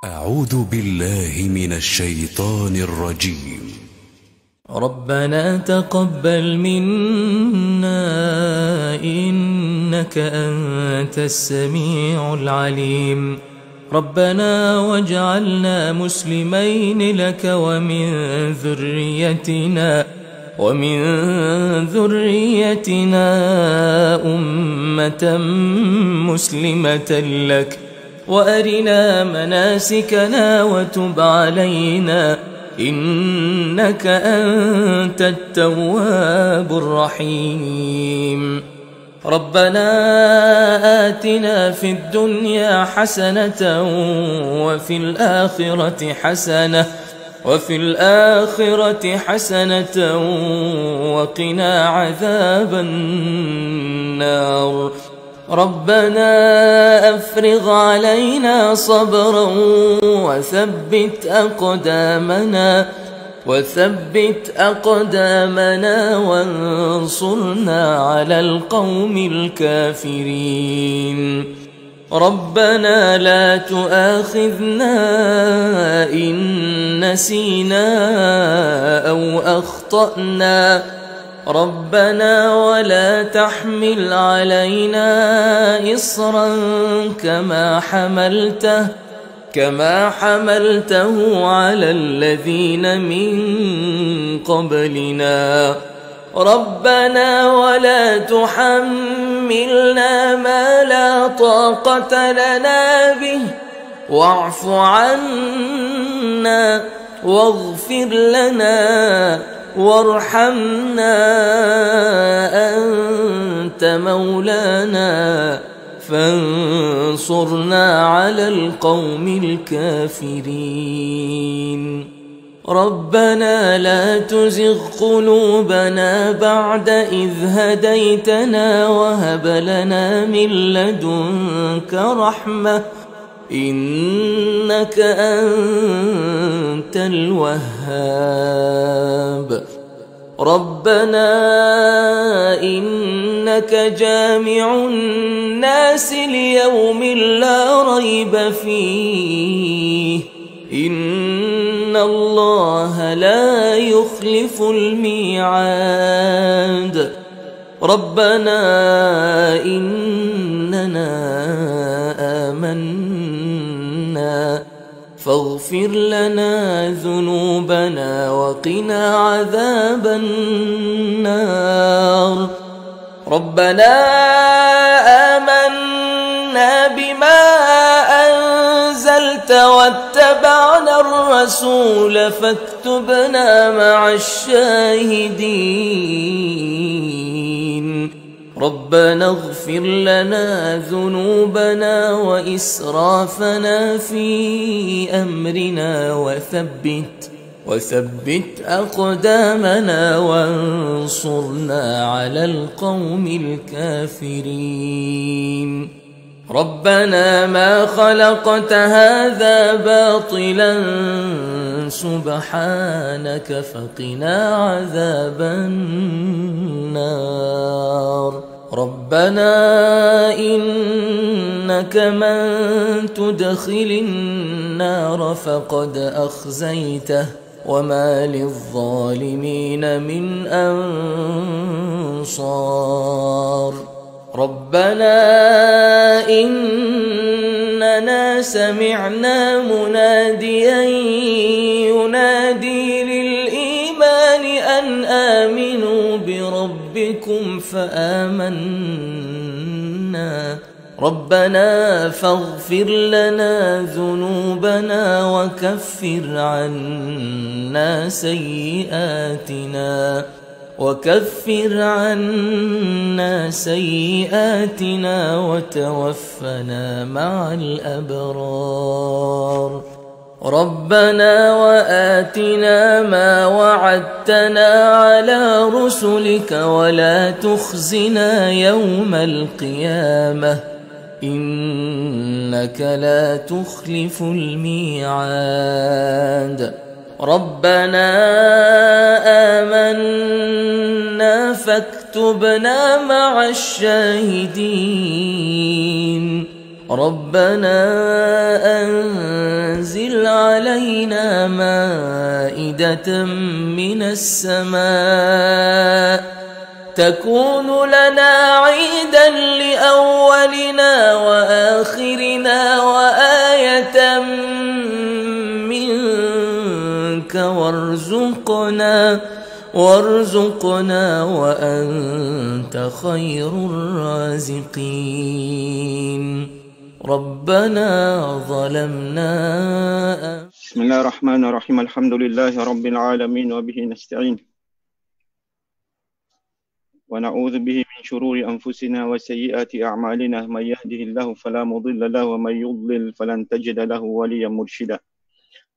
أعوذ بالله من الشيطان الرجيم. ربنا تقبل منا إنك أنت السميع العليم. ربنا واجعلنا مسلمين لك ومن ذريتنا أمة مسلمة لك وأرنا مناسكنا وتب علينا إنك أنت التواب الرحيم. ربنا آتنا في الدنيا حسنة وفي الآخرة حسنة وقنا عذاب النار. ربنا أفرغ علينا صبرا وثبت أقدامنا وانصرنا على القوم الكافرين. ربنا لا تؤاخذنا إن نسينا أو أخطأنا. ربنا ولا تحمل علينا إصرا كما حملته على الذين من قبلنا. ربنا ولا تحملنا ما لا طاقة لنا به واعف عنا واغفر لنا وارحمنا أنت مولانا فانصرنا على القوم الكافرين. ربنا لا تزغ قلوبنا بعد إذ هديتنا وهب لنا من لدنك رحمة إنك أنت الوهاب. ربنا إنك جامع الناس ليوم لا ريب فيه إن الله لا يخلف الميعاد. ربنا إننا آمنا فاغفر لنا ذنوبنا وقنا عذاب النار. ربنا آمنا بما أنزلت واتبعنا الرسول فاكتبنا مع الشاهدين. ربنا اغفر لنا ذنوبنا وإسرافنا في أمرنا وثبت أقدامنا وانصرنا على القوم الكافرين. ربنا ما خلقت هذا باطلا سبحانك فقنا عذاب النار. ربنا إنك من تدخل النار فقد أخزيته وما للظالمين من أنصار. ربنا إننا سمعنا مناديا ينادي للإيمان أن آمنوا بربكم فآمنا. ربنا فاغفر لنا ذنوبنا وكفر عنا سيئاتنا وتوفنا مع الأبرار. ربنا وآتنا ما وعدتنا على رسلك ولا تخزنا يوم القيامة إنك لا تخلف الميعاد. ربنا آمنا فاكتبنا مع الشاهدين. ربنا أنزل علينا مائدة من السماء تكون لنا عيدا لأولنا وآخرنا وآية منك وارزقنا وأنت خير الرازقين ربنا ظلمنا. بسم الله الرحمن الرحيم. الحمد لله رب العالمين وبه نستعين ونعوذ به من شرور أنفسنا وسيئات أعمالنا من يهده الله فلا مضل له ومن يضلل فلن تجد له وليا مرشدا.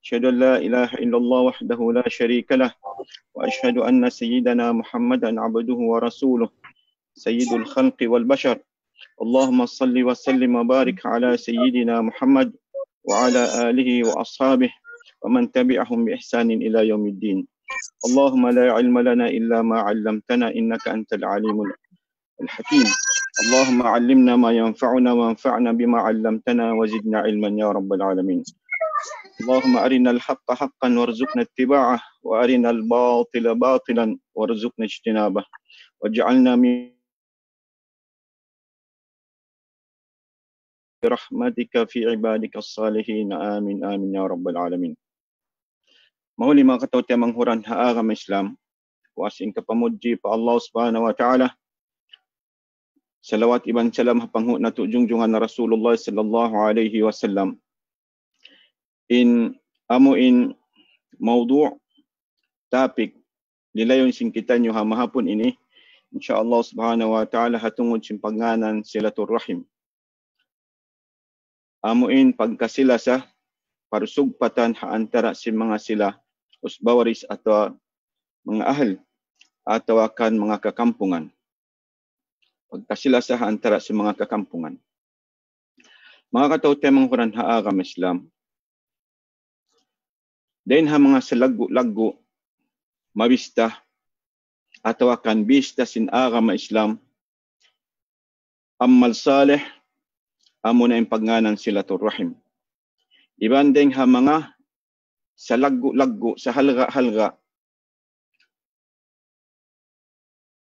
أشهد أن لا إله إلا الله وحده لا شريك له وأشهد أن سيدنا محمدا عبده ورسوله سيد الخلق والبشر. اللهم صل وسلم وبارك على سيدنا محمد وعلى آله وأصحابه ومن تبعهم بإحسان إلى يوم الدين. اللهم لا علم لنا إلا ما علمتنا إنك أنت العليم الحكيم. اللهم علمنا ما ينفعنا وانفعنا بما علمتنا وزدنا علما يا رب العالمين. اللهم أرنا الحق حقا وارزقنا اتباعه وأرنا الباطل باطلا وارزقنا اجتنابه واجعلنا من برحمتك في عبادك الصالحين آمين آمين يا رب العالمين. Mahuli mga katawti manghuran haagam Islam, wasing kapamudji pa Allah subhanahu wa ta'ala. Salawat iban salam hapanghu na tujungjungan na Rasulullah sallallahu alaihi wasallam. In mawdu' topic lilayon sing kita nyo hamahapon ini, insyaAllah subhanahu wa ta'ala hatungod sing pagnganan silatur rahim. Amuin pagkasila sa parsugpatan haantara si mga sila usbawaris atau mga ahal atau akan mga kakampungan. Pagkasilasahan antara sa mga kakampungan. Mga katawti manghuran haagam Islam. Dahil ha mga salaggo-laggo mabista atau akan bista sin agam Islam. Amal salih amo na yung pagnganan silatur rahim. Ibandeng ha mga sa laggo-laggo, sa halga-halga.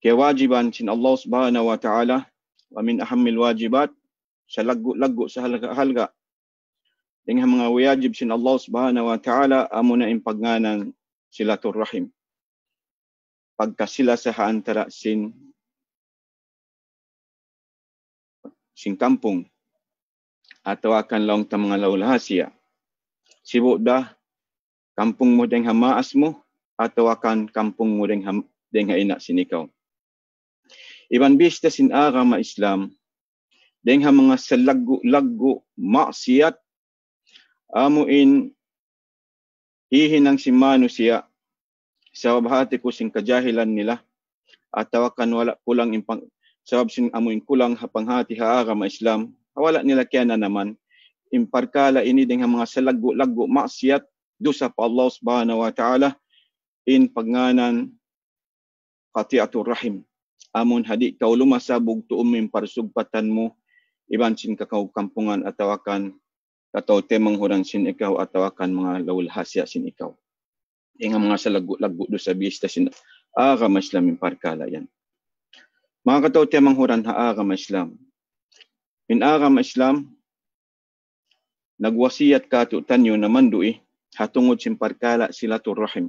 Kaya wajiban sin Allah subhanahu wa ta'ala wa min ahammil wajibat sa laggo-laggo, sa halga-halga. Dengan mga wajib sin Allah subhanahu wa ta'ala amo na yung pagnganan silatur rahim. Pagkasila sa antara sin kampung atau akan laong ta mga laulahasya. Sibuk dah kampung mo deng hamaas mo atau akan kampung mo deng haina sinikaw. Iban bista sin agama Islam deng ha mga salaggo-laggo maksiat amuin hihinang si manusia sa bahati ko sing kajahilan nila atau akan wala kulang impang sabab sin amuin kulang hapanghati ha agama Islam wala nila kaya na naman imparkala ini deng ha mga salaggo-laggo maksiat dosa pa Allah subhanahu wa ta'ala in pagnganan qati'atur rahim. Amun hadi kau lumasabog tuum parsugpatan mo iban sin kakaw kampungan atau akan kataw temang huran sin ikaw atau akan mga laulhasya sin ikaw. Inga mga salaggo-laggo dosa bista sin agama Islam imparkala yan. Mga kataw temang huran ha agama Islam. In agama Islam nagwasiyat kato tanyo naman dui hatungod simparkala silatur rahim.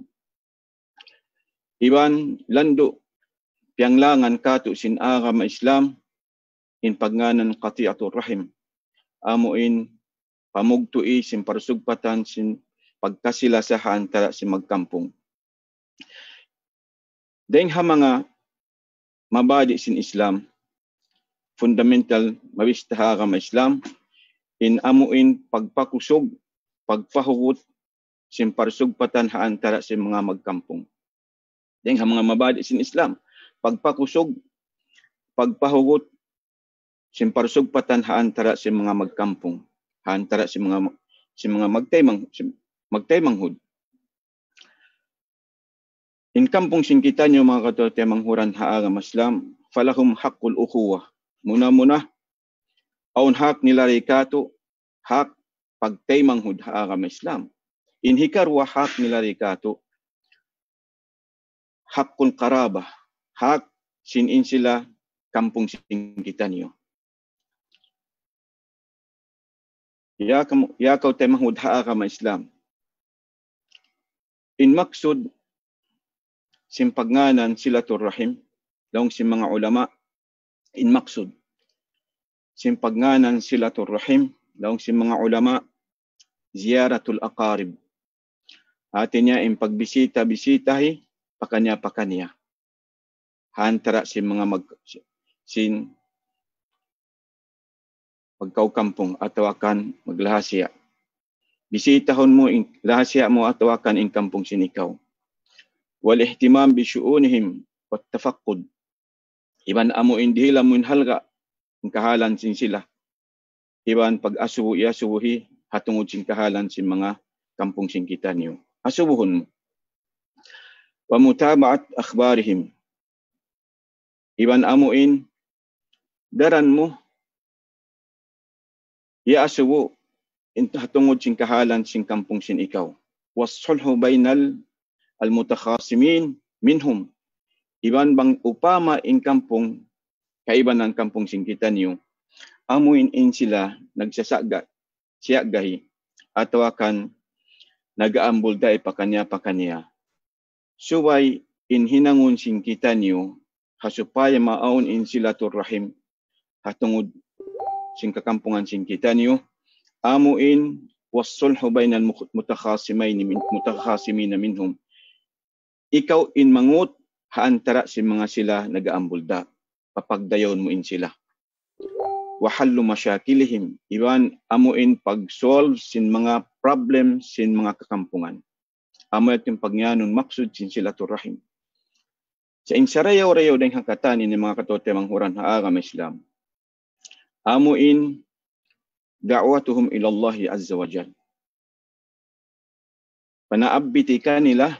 Iban lando pianglangan kato sin agama Islam in pagnganan qati'atur rahim. Amuin pamugtui sin parsugpatan sin pagkasilasahan antara si magkampung. Deng ha mga mabadi sin Islam fundamental mabista agama Islam in amuin pagpakusog pagpahugot sin parsugpatan ha antara sa mga magkampung. Deng ha mga mabadi sin Islam, pagpakusog, pagpahugot sin parsugpatan ha antara sa mga magkampung, ha antara sa mga magtaymanghud. In kampung sin kita nyo mga katote manghuran ha agama Islam, falahum haqqul ukhuwah. Muna-muna aun hak nila rikato hak pagtaymanghud agama Islam. Inhikar wa hak nila rikato hakul qarabah hak sinin sila kampung singkitan niyo. Ya kau taymahud agama Islam. In maksud simpagnanan silaturrahim daong si mga ulama in maksud simpagnanan silaturrahim daong si mga ulama ziyaratul aqarib artinya in pagbisita-bisitahi pakanya-pakanya antara si mga pagkaukampong atau akan maglahasya. Bisitahon mo lahasya mo atau akan in kampung sinikaw. Wal ihtimam bi syu'unihim wat tafaqqud. Iban amo indihila mun halga ang kahalan sin sila. Iban pag-asubu yasuhi hatungod sin kahalan sin mga kampung singkitan niyo. Asubuhon mo. Wa mutaba'at akhbarihim. Iban amuin daran mo ya asubu hatungod sin kahalan sin kampung sin ikaw. Was-sulhu bainal al-mutakhasimin minhum. Iban bang upama in kampung kaiban ng kampung singkitan niyo amuin in sila nagsasaga siyagahi atau akan nagaambol dai pakanya-pakanya. Suway in hinangon singkitan niyo hasupaya maun in silaturrahim hatungod sing kakampungan singkitan niyo amuin was-sulhu bainal mutakhasimin minhum. Ikaw in mangut haantara si mga sila nagaambulda papagdayon mo in sila. Wahallu masyakilihim iwan amuin pag-solve sin mga problem sin mga kakampungan. Amo yung pagyanon maksud sin silaturrahim. Sa insarayaw-rayaw ding hakatan ni mga katote manghuran agama Islam. Amuin da'watuhum ila Allah azza wa jalla. Panaabiti kanila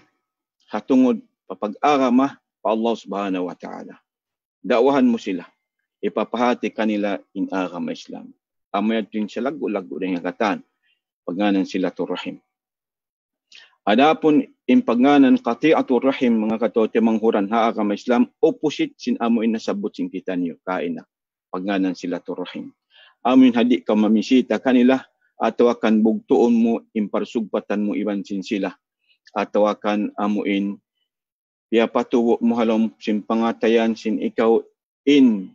hatungod papag-agama pa Allah subhanahu wa ta'ala. Da'wahan mo sila. Ipapahati kanila in agama Islam. Amayad yung sa lago-lago ng hakatan. Pagganan sila turrahim. Adapun in pagganan qati'atur rahim mga katote manghuran agama Islam opposite sin amuin nasabot sin kita niyo kain na. Pagganan sila turrahim. Amin hadi ka mamisita kanila atau akan bugtuon mo imparsugpatan mo iban sin sila atau akan amuin ya patuwo mo halom sin pangatayan sin ikaw in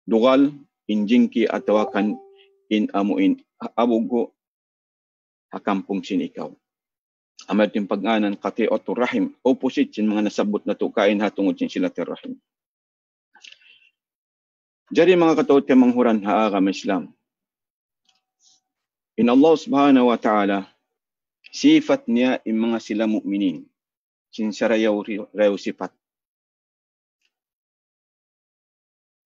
dugal in jingki atau akan in amuin abugo hakampung sin ikaw. Amad yung pag-anan qati'atur rahim opposite sin mga nasabot na tukain hatungod sin silatur rahim. Jadi mga katote manghuran agama Islam. In Allah subhanahu wa ta'ala sifat niya in mga sila mu'minin. Sinsarayaw rayaw sifat.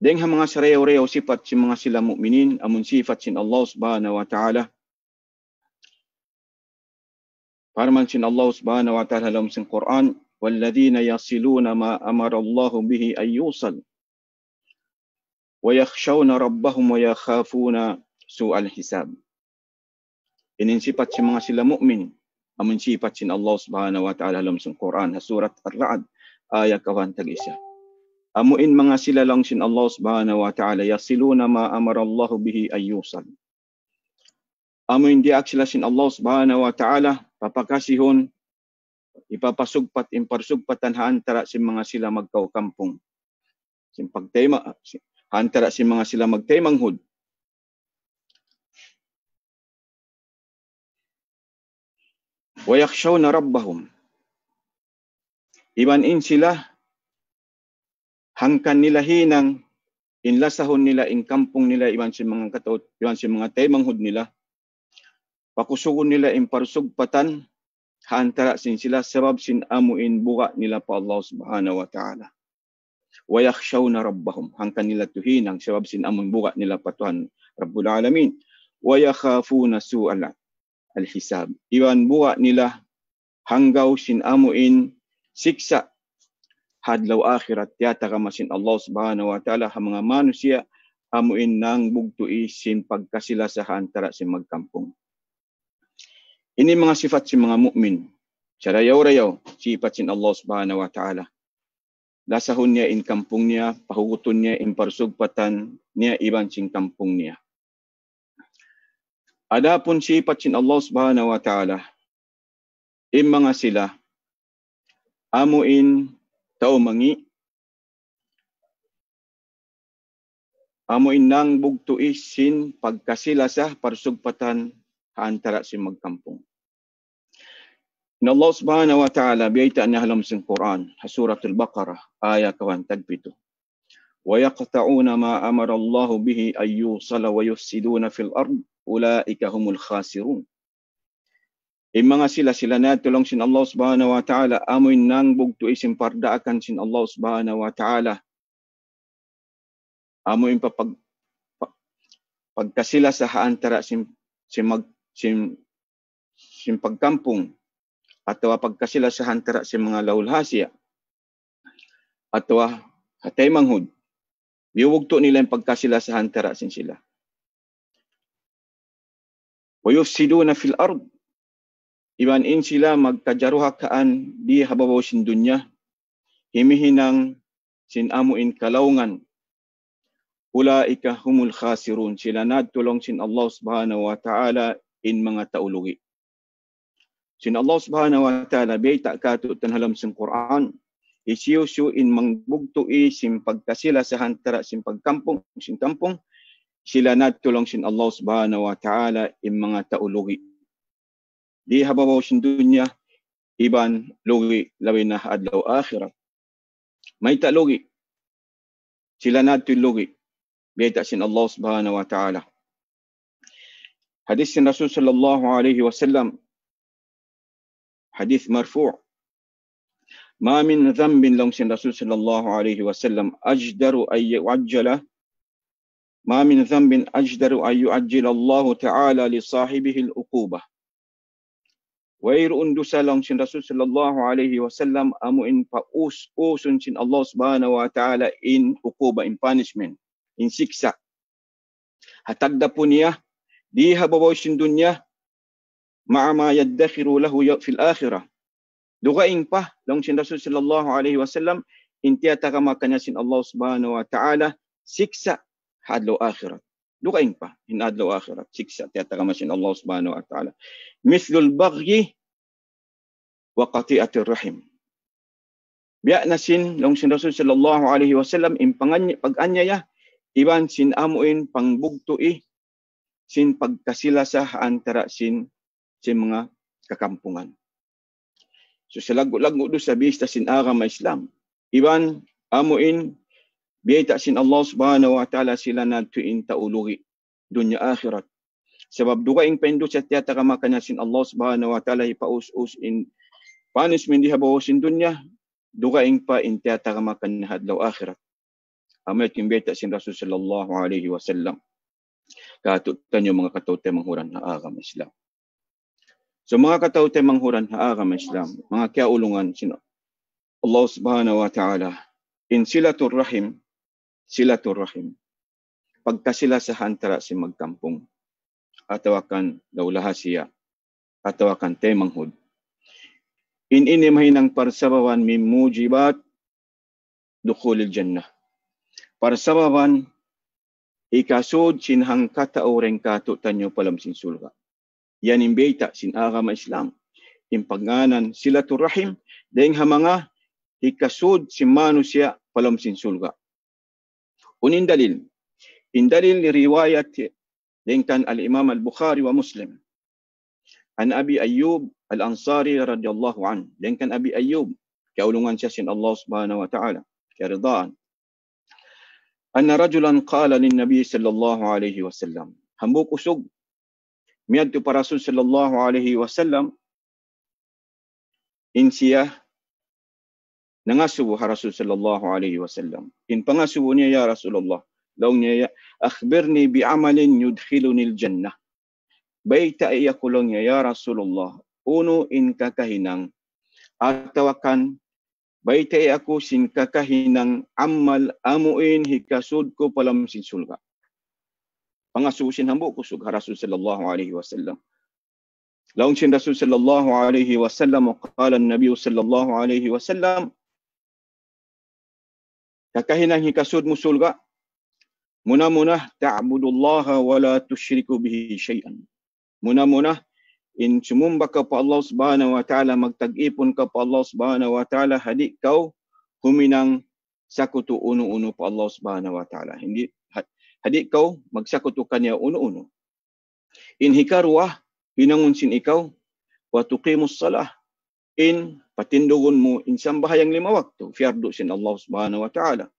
Deng ha mga sarayaw rayaw sifat sin mga sila mu'minin amun sifat sin Allah subhanahu wa ta'ala. Farman sin Allah subhanahu wa ta'ala dalam sin Quran walladzina yasiluna ma amara Allah bihi ay yusal wa yakhshawna rabbahum wa yakhafuna su'al hisab. Inin sifat si mga sila mu'min amun sifat sin Allah subhanahu wa ta'ala dalam sin Quran surat Ar-Ra'd ayat 1. Amuin mga sila lang sin Allah subhanahu wa ta'ala yasiluna ma amara Allah bihi ay yusal. Amuin diak sila sin Allah subhanahu wa ta'ala papakasihon ipapasugpat imparsugpatan haantara si mga sila magkaukampong sin pagtayma haantara si mga sila magtaymanghud wa yakhshawna rabbahum iban in sila hangkan nila hinang inlasahon nila in kampung nila iban si mga katot iban si mga taymanghud nila pakusugon nila imparsugpatan haantara sin sila sabab sin amuin buka nila pa Allah subhanahu wa ta'ala. Wa yakhshawna rabbahum hangkan nila tuhinang sabab sin amun buka nila pa Tuhan Rabbul Alamin. Wa yakhafuna su'al al-hisab. Iwan buka nila hanggaw sin amuin siksa hadlaw akhirat yata kamasin Allah subhanahu wa ta'ala ha mga manusia amuin nang bugtui sin pagkasila sa antara sin magkampong. Ini mga sifat si mga mukmin. Sa rayaw-rayaw, sifat sin Allah subhanahu wa ta'ala. Lasahon niya in kampung niya, pahuguton niya in parsugpatan niya iban sin kampung niya. Adapun sifat sin Allah subhanahu wa ta'ala, in mga sila, amuin tao mangi, amuin nang bugtui sin pagkasila sa parsugpatan antara si magkampung. In Allah subhanahu wa ta'ala biyayta niya halam sin Quran, suratul Baqarah, ayat 107. Wa yaqta'una ma amara Allah bihi ay yusala wa yufsiduna fil ard, ulaika humul khasirun. In mga sila na tulong sin Allah subhanahu wa ta'ala, amuin nang bugtui sin pardaakan sin Allah subhanahu wa ta'ala. Amuin pagkasila sa antara sin pagkampung atau pagkasila sa antara si mga laulhasya atau hatay manghud, biwugto nila yung pagkasila sa antara sin sila. Wa yufsiduna fil ard, iban in sila magkajaruhakaan di hababaw sin dunya, himihinang sin amuin kalaungan. Ulaika humul khasirun, sila nadtulong sin Allah subhanahu wa ta'ala in mga taulugi. Sin Allah subhanahu wa ta'ala biyayta katut tanhalam sin Quran, isiyo in mangbugtui sin pagkasila sa hantara sin pagkampong, sin kampong, sila nadtulong sin Allah subhanahu wa ta'ala in mga taulugi. Di hababaw sin dunya, iban lugi lawin na adlaw akhirat. May talugi, sila nadtulugi, biyayta sin Allah subhanahu wa ta'ala. Hadis sin Rasul sallallahu alaihi wasallam, hadis marfu', ma min dhanbin long sin Rasul sallallahu alaihi wasallam ajdaru ay yu'ajjala, ma min dhanbin ajdaru ay yu'ajjila Allah ta'ala li sahibihi al-uqubah. Wairun dosa long sin Rasul sallallahu alaihi wasallam amuin usun sin Allah subhanahu wa ta'ala in uquba, in punishment, in siksa. Hatagda po niya di hababaw sin dunya ma'ama yaddakhiru lahu fil akhirah. Dugaing pa long sin Rasul sallallahu alaihi wasallam intiyata kama kanya sin Allah subhanahu wa ta'ala siksa hadlaw akhirat. Dugaing pa in hadlaw akhirat siksa tiyata kama sin Allah subhanahu wa ta'ala. Mithlul baghyi wa qati'atir rahim. Biya na sin long sin Rasul sallallahu alaihi wasallam in pag-anyaya iban sin amuin pangbugtui sin pagkasila sa antara sin mga kakampungan. So sa lagu-lagu do sa bista sin agama Islam, iban amuin biyayta sin Allah subhanahu wa ta'ala sila nadtuin taulugi dunya akhirat. Sebab dugaing pendo sa tiyata kama kanya sin Allah subhanahu wa ta'ala ipaus-us in punishment di habaw sin dunya, dugaing pa in tiyata kama kanya hadlaw akhirat. Amay ting biyayta sin Rasul sallallahu alaihi wasallam. Katutan yung mga katawtay manghuran na agama Islam. So mga katawtay manghuran na agama Islam, mga kiaulungan sino Allah subhanahu wa ta'ala in silatur rahim, pagkasila sa hantara si magkampung, atawakan laulahasya, atawakan temanghud. In inimahinang parsabawan min mujibat dukhulil jannah. Parsabawan ikasud sinhang kataureng katutan nyo palam sin sulga. Yan imbeta sin agama Islam. Impagnanan silatur rahim, dahing hamanga ikasud si manusia palam sin sulga. Unin dalil. In dalil riwayat dengkan al-Imam al-Bukhari wa Muslim. An Abi Ayyub al-Ansari radhiyallahu an. Dengkan Abi Ayyub, kaulungan siya sin Allah subhanahu wa ta'ala. Karidaan. Anna rajulan qala lin Nabi sallallahu alaihi wasallam. Hambuk usog miadto para Rasul sallallahu alaihi wasallam in siya nangasubo ha Rasul sallallahu alaihi wasallam. In pangasubo niya, ya Rasulullah, daw niya, akhbirni bi amalin yudkhiluni al-jannah. Baita iya kulong niya, ya Rasulullah, uno in kakahinang atawakan baita iya ako sin kakahinang amal amuin hikasud ko palam sin sulga. pangasusin hambuk kusug Rasul sallallahu alaihi wasallam. Laung sin Rasul sallallahu alaihi wasallam qala an-nabiy sallallahu alaihi wasallam kakahinang hikasud musul ga munah-munah ta'budullaha wa la tusyriku bihi syai'an. Munah-munah in sumumba ka pa Allah Subhanahu wa taala, magtag-ipon ka pa Allah Subhanahu wa taala, hadik kau huminang sakutu uno-uno pa Allah Subhanahu wa taala. Hindi hadik kau magsakutu kanya uno-uno. In hikaruah hinangun sin ikaw wa tuqimus salah, in patindugon mo in sambahayang 5 waktu fiyardu sin Allah Subhanahu wa taala.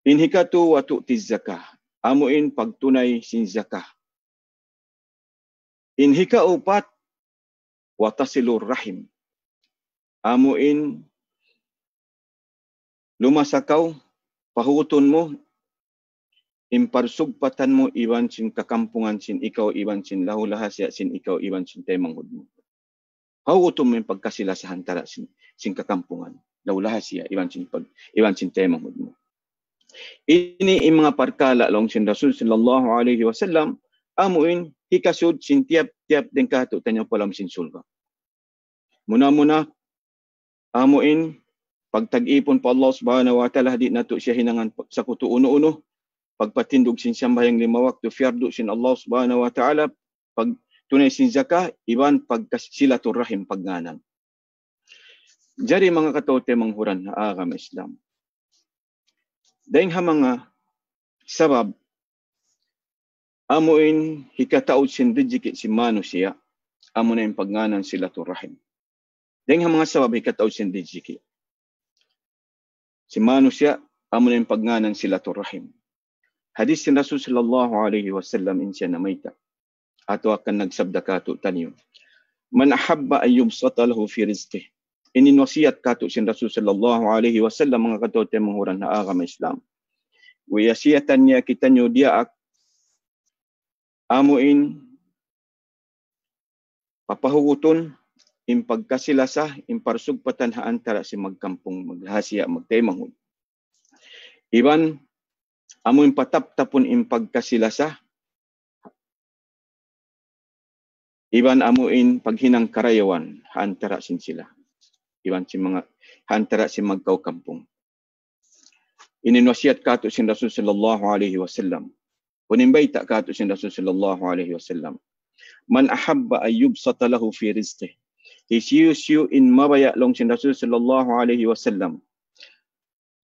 In hikatu wa tu'tiz zakah, amuin pagtunay sin zakah. In hikaupat wa tasilur rahim, amuin lumasakaw pahuton mo imparsugpatan mo iwan sin kakampungan sin ikaw iwan sin lahulahasya sin ikaw iwan sin temanghud mo. Pahuton mo yung pagkasila sa hantara sin kakampungan lahulahasya iwan sin temanghud mo. Ini ang mga parkala long sin Rasul sallallahu alaihi wasallam, amuin hikasud sin tiap-tiap den kato tanyo palam sin sulga. Muna-muna amuin pagtag-ipon pa Allah Subhanahu wa taala, di nato siya hinangan sa kuto uno-uno, pagpatindog sin sambayang 5 waktu fiyardu sin Allah Subhanahu wa taala, pag tunay sin zakah, iban pagkasilatur rahim pagganan. Jari mga katote manghuran na agama Islam. Dahil ha mga sabab, amuin hikataod sin dijikit si manusia, amo na yung pagganan silatur rahim. Dahil ha mga sabab hikataod sin dijikit si manusia, amo na yung pagganan silatur rahim. Hadis sin Rasul sallallahu alaihi wasallam insya na mayta. Ato akan nagsabda kato tanyo. Man ahabba ay yubsata lahu fi rizqih. Ininwasiyat kato sin Rasul sallallahu alaihi wasallam mga katote manghuran na agama Islam. Wiyasiyatan niya kita nyo diaak amuin papahuguton impagkasilasa imparsugpatan ha antara si magkampung maghasya magtemanghud. Iban amuin patap-tapon impagkasilasa, iban amuin paghinang karayawan ha antara sin sila. Iban si mga hantara si magkaw kampung. Ininwasiyat kato sin Rasul sallallahu alaihi wasallam. Punimbayta kato sin Rasul sallallahu alaihi wasallam. Man ahabba ay yubsata lahu fi rizqih. Isiyusyu in mabaya long sin Rasul sallallahu alaihi wasallam.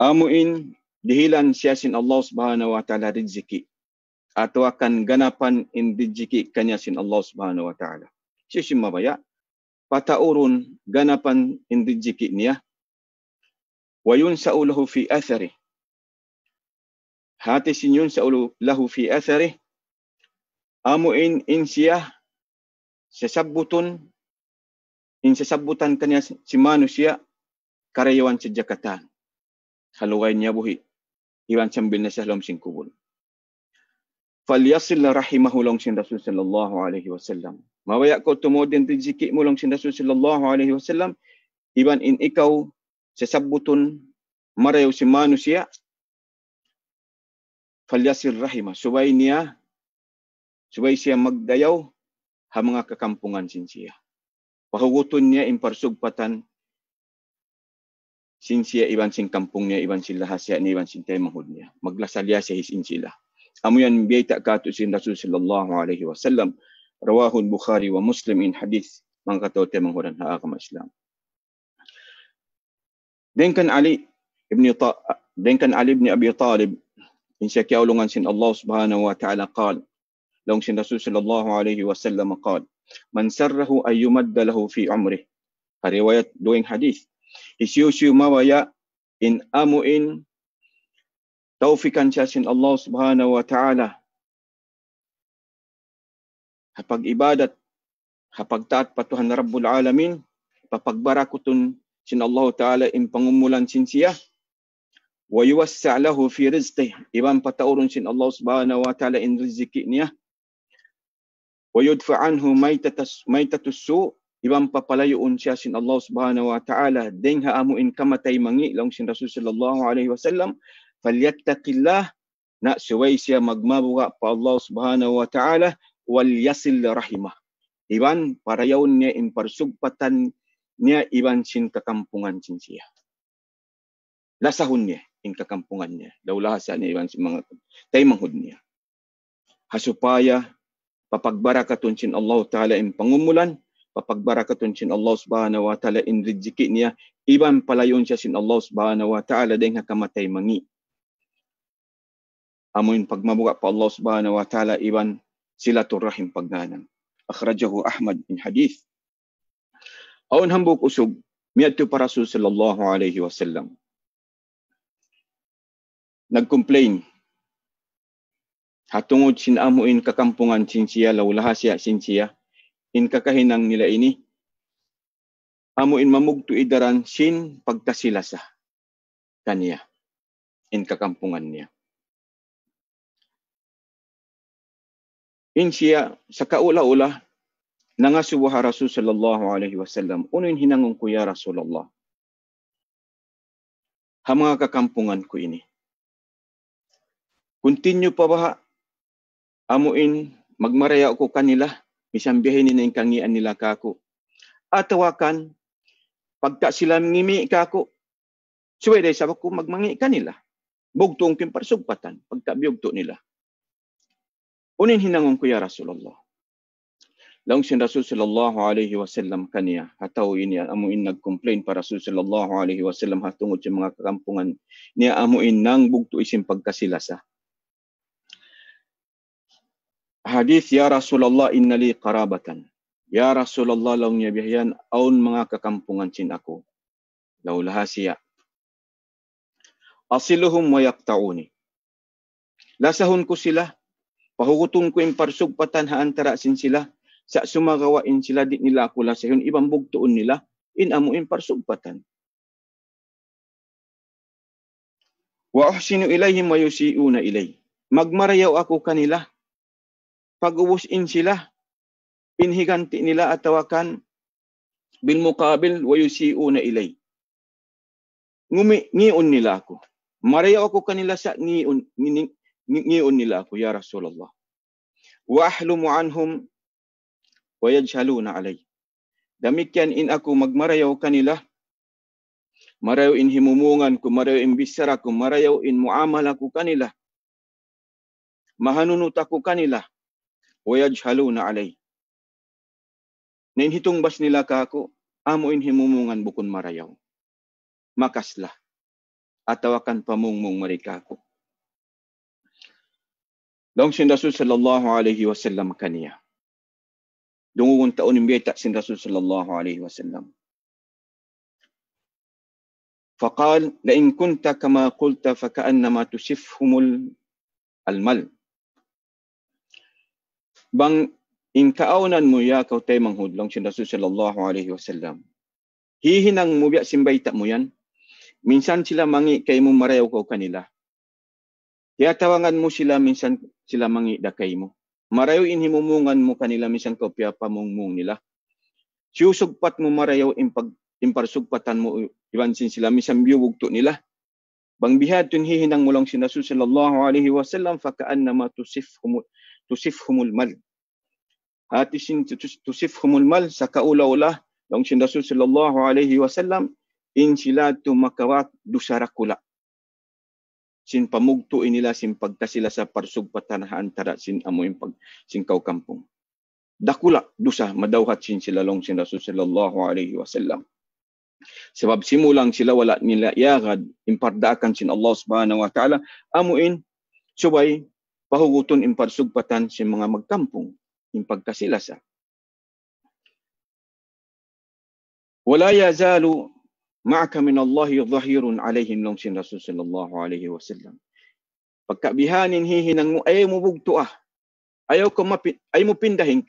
Amuin dihilan siya sin Allah Subhanahu wa taala rizki. Ato akan ganapan in rizki kanya sin Allah Subhanahu wa taala. Siya sin mabaya pataurun ganapan in rizki niya. Wa yunsa'u lahu fi athari. Hati sinyun sa'u lahu fi athari. Amuin in siya sasabutan kanya si manusia karayawan sa jakatan. Haluway niya buhi. Iwan sambil na siya sing kubul. Falyasil rahimahu long sin Rasul sallallahu alaihi wasallam. Mawaya ko tumodin rizki mo long sin Rasul sallallahu alaihi wasallam. Iban in ikaw sasabutan marayaw si manusia. Falyasir rahima. Subay siya magdayaw ha mga kakampungan sin siya. Pahuguton niya imparsugpatan sin siya iban sin kampung niya, iban sin lahasya niya, iban sin temanghud niya. Maglasalya siya sin sila. Amo yan biyayta kato sin Rasul sallallahu alaihi wasallam. Rawahul Bukhari wa Muslim in hadith mga katote manghuran ha agama Islam. Dengkan Ali ibn Abi Talib in siya kiaulungan sin Allah Subhanahu wa ta'ala qal. Long sin Rasul sallallahu alaihi wasallam qal. Man sarrahu ay yumadda lahu fi umrih. Riwayat doing hadith. Isyusyu mawaya in amuin taufikan siya sin Allah Subhanahu wa ta'ala. Hapag ibadat, hapag taat patuhan na Rabbul Alamin, papagbarakutun sin Allah ta'ala in pangumulan sin siya. Wa yuwassa' lahu fi rizqih. Iban pataurun sin Allah Subhanahu wa ta'ala in rizki niya. Wa yudfa' anhu maitatus su'. Iban papalayuun siya sin Allah Subhanahu wa ta'ala dengha amuin kamatay mangi long sin Rasul sallallahu alaihi wasallam. Falyattaqillah na suway siya magmabuga pa Allah subhanahu wa ta'ala wal yasil rahimah. Iban parayaw niya in parsugpatan niya iban sin kakampungan sin siya. Lasahon niya in kakampungan niya. Daulahasa niya iban sin mga taymanghod niya. Hasupaya papagbarakaton sin Allah ta'ala in pangumulan, papagbarakaton sin Allah subhanahu wa ta'ala in rizki niya, iban palayon siya sin Allah subhanahu wa ta'ala dahil kamatay mangi. Amoin pagmabuga pa Allah subhanahu wa ta'ala iban silatur rahim pagganang. Akhrajahu Ahmad in hadith. Aun hambuk usog, miyadto pa Rasul sallallahu alaihi wasallam. Nag-complain. Hatungod sin amuin kakampungan sin siya, lawlahasya sin siya, in kakahinang nila ini, amuin mamugto idaran sin pagkasilasa kaniya, in kakampungan niya. In siya, sa kaula-ula, nangasuwa Rasul sallallahu alaihi wasallam, unoin hinangon ko ya Rasulullah. Ha mga kakampungan ko ini. Continue pa ba amuin magmaraya ko kanila, misambihin nila yung kangian nila kako. Atawakan, pagka sila ngimi kako, suwede sa ko magmangi kanila. Bugtong kimparsugpatan, pagka biyugto nila. Unin hinangon ko ya Rasulullah. Laong sin Rasul sallallahu alaihi wasallam kaniya, hataw ini amuin nag-complain pa Rasul sallallahu alaihi wasallam hatungod sa mga kakampungan niya amuin nang bugto isim pagkasilasa. Hadith, ya Rasulullah inna li qarabatan. Ya Rasulullah laong niya bihayan, aun mga kakampungan sin ako. Laulahasya. Asiluhum wa yaqta'uni. Lasahon ko sila, pahuguton ko yung parsugpatan haantara sin sila, sa sumagawain sila di nila ako lasahon, ibang bugtuon nila, inamuin parsugpatan. Wa uhsinu ilayhim wa yusi'una ilay. Magmarayaw ako kanila, pag-ubusin sila, inhiganti nila atawakan, bil muqabil wa yusi'una ilay. Ngiun nila ako. Marayaw ako kanila sa ngiun nila ako, ya Rasulullah. Wa ahlumu anhum wa yajhaluna alay. Damikyan in ako magmarayaw kanila, marayaw in himumungan ko, marayaw in bisara ko, marayaw in muamala ko kanila, mahanunut ako kanila, wa yajhaluna alay. Nin hitong bas nila ka ako, amo in himumungan bukon marayaw. Makasla. Atawakan pamungmong marika ko. Laong sin Rasul sallallahu alaihi wasallam kaniya. Dungungon taon yung biyata sin Rasul sallallahu alaihi wasallam. Faqal, la'in kunta kama qulta faka'annama tusifhumul almal. Bang inkaaonan mo ya kaw tay manghud lang sin Rasul sallallahu alaihi wasallam. Hihinang mo biya simbayta mo yan. Minsan sila mangi kay mo marayaw ko kanila. Kaya tawangan mo sila, minsan sila mangi da kay mo. Marayaw inhimumungan mo kanila, minsan kopya pamungmung nila. Siyusugpat mo marayaw imparsugpatan mo ibansin sila, minsan biyugto nila. Bang bihadun hihinang mo lang si Rasul sallallahu alaihi wasallam faka'annama tusifhumul mal. At isin tusifhumul mal sa kaula-ula lang si Rasul sallallahu alaihi wasallam in sila tumakawat dusarakula. Sin pamugtuin nila sin pagkasila sa parsugpatan antara sin amoy pag sin kampung. Dakula dusa madawhat sin sila long sin Rasul sallallahu alaihi wasallam. Sebab simulang sila wala nila yagad impardakan sin Allah subhanahu wa ta'ala amuin subay pahuguton imparsugpatan sin mga magkampung in pagkasilasa. Wala yazalu ma'aka min Allahi dhahirun alayhim long sin Rasul sallallahu alaihi wasallam. Pagkabihanin hihinang mo, ayaw mo bugto ayaw mo pindahin,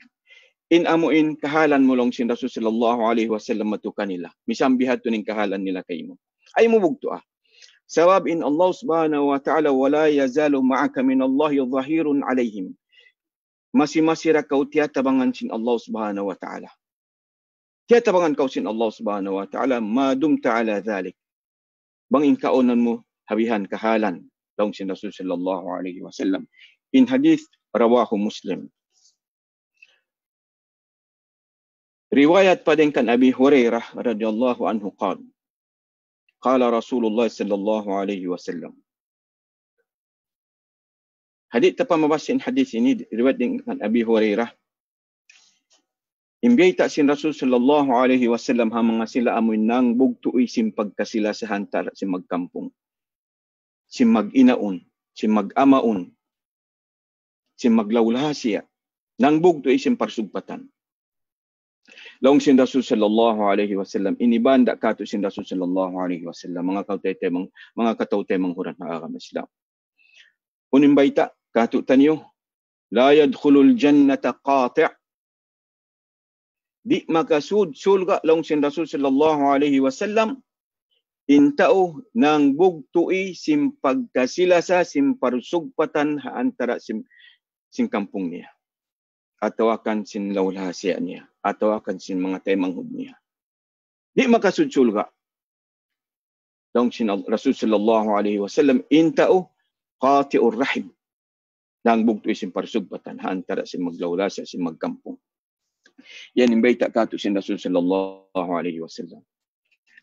in amuin kahalan mo long sin Rasul sallallahu alaihi wasallam matukan nila. Misambihat to ning kahalan nila kay mo. Ayaw mo bugto Sawab in Allah subhanahu wa ta'ala, wala yazalu ma'aka min Allahi dhahirun alayhim. Masimasira kau tiyatabangan sin Allah subhanahu wa ta'ala. Tiyatabangan kau sin Allah subhanahu wa ta'ala, madumta ala dhalik. Bang inkaonan mo, habihan kahalan, Laung sin Rasul sallallahu alaihi wasallam. In hadith rawahu Muslim. Riwayat pa din kan Abi Hurairah radhiyallahu anhu qala Rasulullah sallallahu alaihi wasallam. Hadith pa mabasin hadith ini riwayat din kan Abi Hurairah. Imbiyay ta sin Rasul sallallahu alaihi wasallam ha mga sila amoy nang bugtuoy sim pagkasila sa hantar sim magkampong. Sim mag-inaon, sim mag-amaon, sim maglawlahasya, nang bugtuoy sim parsugpatan. Laung sin Rasul sallallahu alaihi wasallam inibanda kato sin Rasul sallallahu alaihi wasallam mga kataw-tay manghuran na agam Islam. Unim baita kato tanyo la yadkhulul jannata qati'. Di makasud sulga laung sin Rasul sallallahu alaihi wasallam intao nang bugtuoy sim pagkasilasa sim parsugpatan antara sim kampung niya. Atau akan sin lawlahasya niya, atau akan sin mga temanghud niya. Di makasud sulga laung sin Rasul sallallahu alaihi wasallam intao qati'ur rahim. Nang bugtuoy sim parsugpatan antara sim maglawlasya sim magkampung. Yan imbay ta kato sin Rasul sallallahu alaihi wasallam.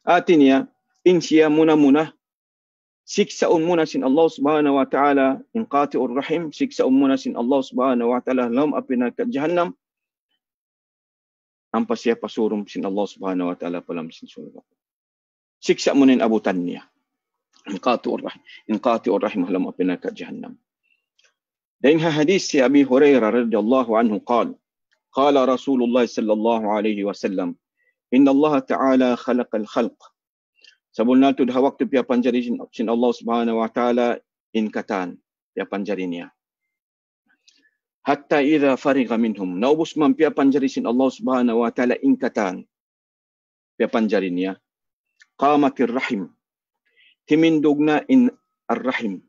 Atin niya insiya muna siksaon muna sin Allah subhanahu wa ta'ala in qati'ur rahim, siksaon muna sin Allah subhanahu wa ta'ala lam apina ka jahannam. Ang pasya pasurum sin Allah subhanahu wa ta'ala palam sin surga. Siksa muna abutan niya. In qati'ur rahim lam apina ka jahannam. Dan hadis si Abi Hurairah radhiyallahu anhu قال رسول الله صلى الله عليه وسلم إن الله تعالى خلق الخلق. Sabulna tu dah waktu pia panjari sin Allah Subhanahu wa taala in katan pia panjari niya. Hatta idza fariga minhum naubus man pia panjari sin Allah Subhanahu wa taala in katan pia panjari niya. Qamatir rahim. Timindugna in ar-rahim.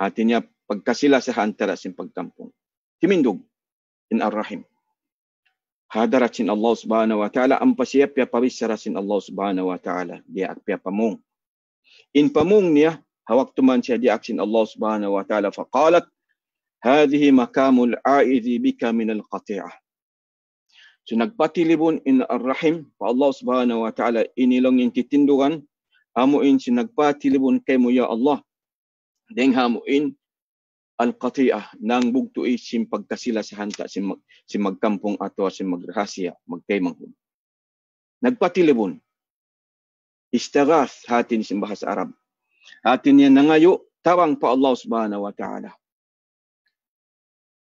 Artinya pagkasila sa antara sin pagkampong. Timindug in ar-rahim. Hadarat sin Allah subhanahu wa ta'ala ang pasiyap ya pawisara sin Allah subhanahu wa ta'ala. Dia akpia pamung. In pamung niya, hawak tuman siya dia aksin Allah subhanahu wa ta'ala. Faqalat, hadhihi makamul a'idhi bika minal qati'ah. So nagpatilibon in ar-rahim, pa Allah subhanahu wa ta'ala, inilong yung titindugan, hamuin si nagpatilibon kay mo ya Allah. Deng hamuin, al-qati'ah nang bugtuoy sim pagkasila sa hanta sim magkampong ato sim magrahasya magtaymanghud. Nagpatilibon. Istaghath hatin sim bahasa Arab. Hatin niya nangayo tawang pa Allah subhanahu wa ta'ala.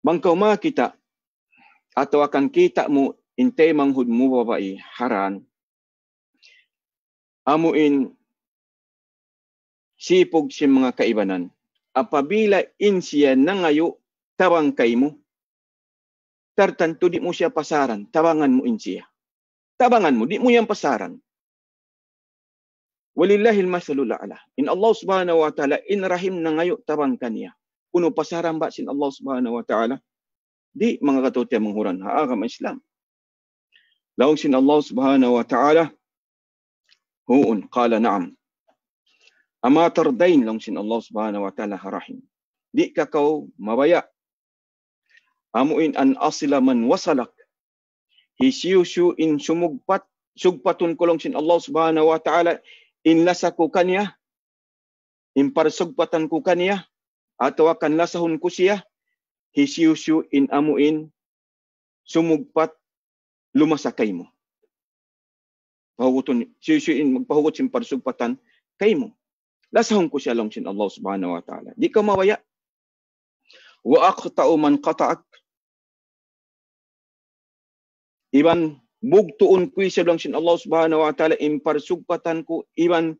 Bangkaw makita atau akan kita mo intay manghud mo babae haran amuin sipog sim mga kaibanan. Apabila insiya nangayo tawang kay mo, tartanto di mo siya pasaran, tawangan mo insiya. Tawangan mo, di mo yan pasaran. Walillahil masalul a'la. In Allah subhanahu wa ta'ala, in rahim nangayo tawang kaniya. Kuno pasaran ba sin Allah subhanahu wa ta'ala? Di mga katuti manghuran haagam Islam. Laung sin Allah subhanahu wa ta'ala, huun, qala na'am. Ama tardain lang sin Allah subhanahu wa ta'ala harahim. Di ka kau mabaya. Amuin an asila man wasalak. Hisiyusyu in sugpatun kulong sin Allah subhanahu wa ta'ala in lasa ko kanya. In parsugpatan ko kanya. Atau akan lasahun ko siya. Hisiyusyu in amuin sumugpat lumasakay mo. Pahuguton, siyusyu in magpahugot sin parsugpatan kay mo. Lasahon ko siya lang sin Allah subhanahu wa ta'ala. Di ka mawaya. Wa aqta'u man qata'ak. Iban bugtuon ko siya lang sin Allah subhanahu wa ta'ala in parsugpatan ko. Iban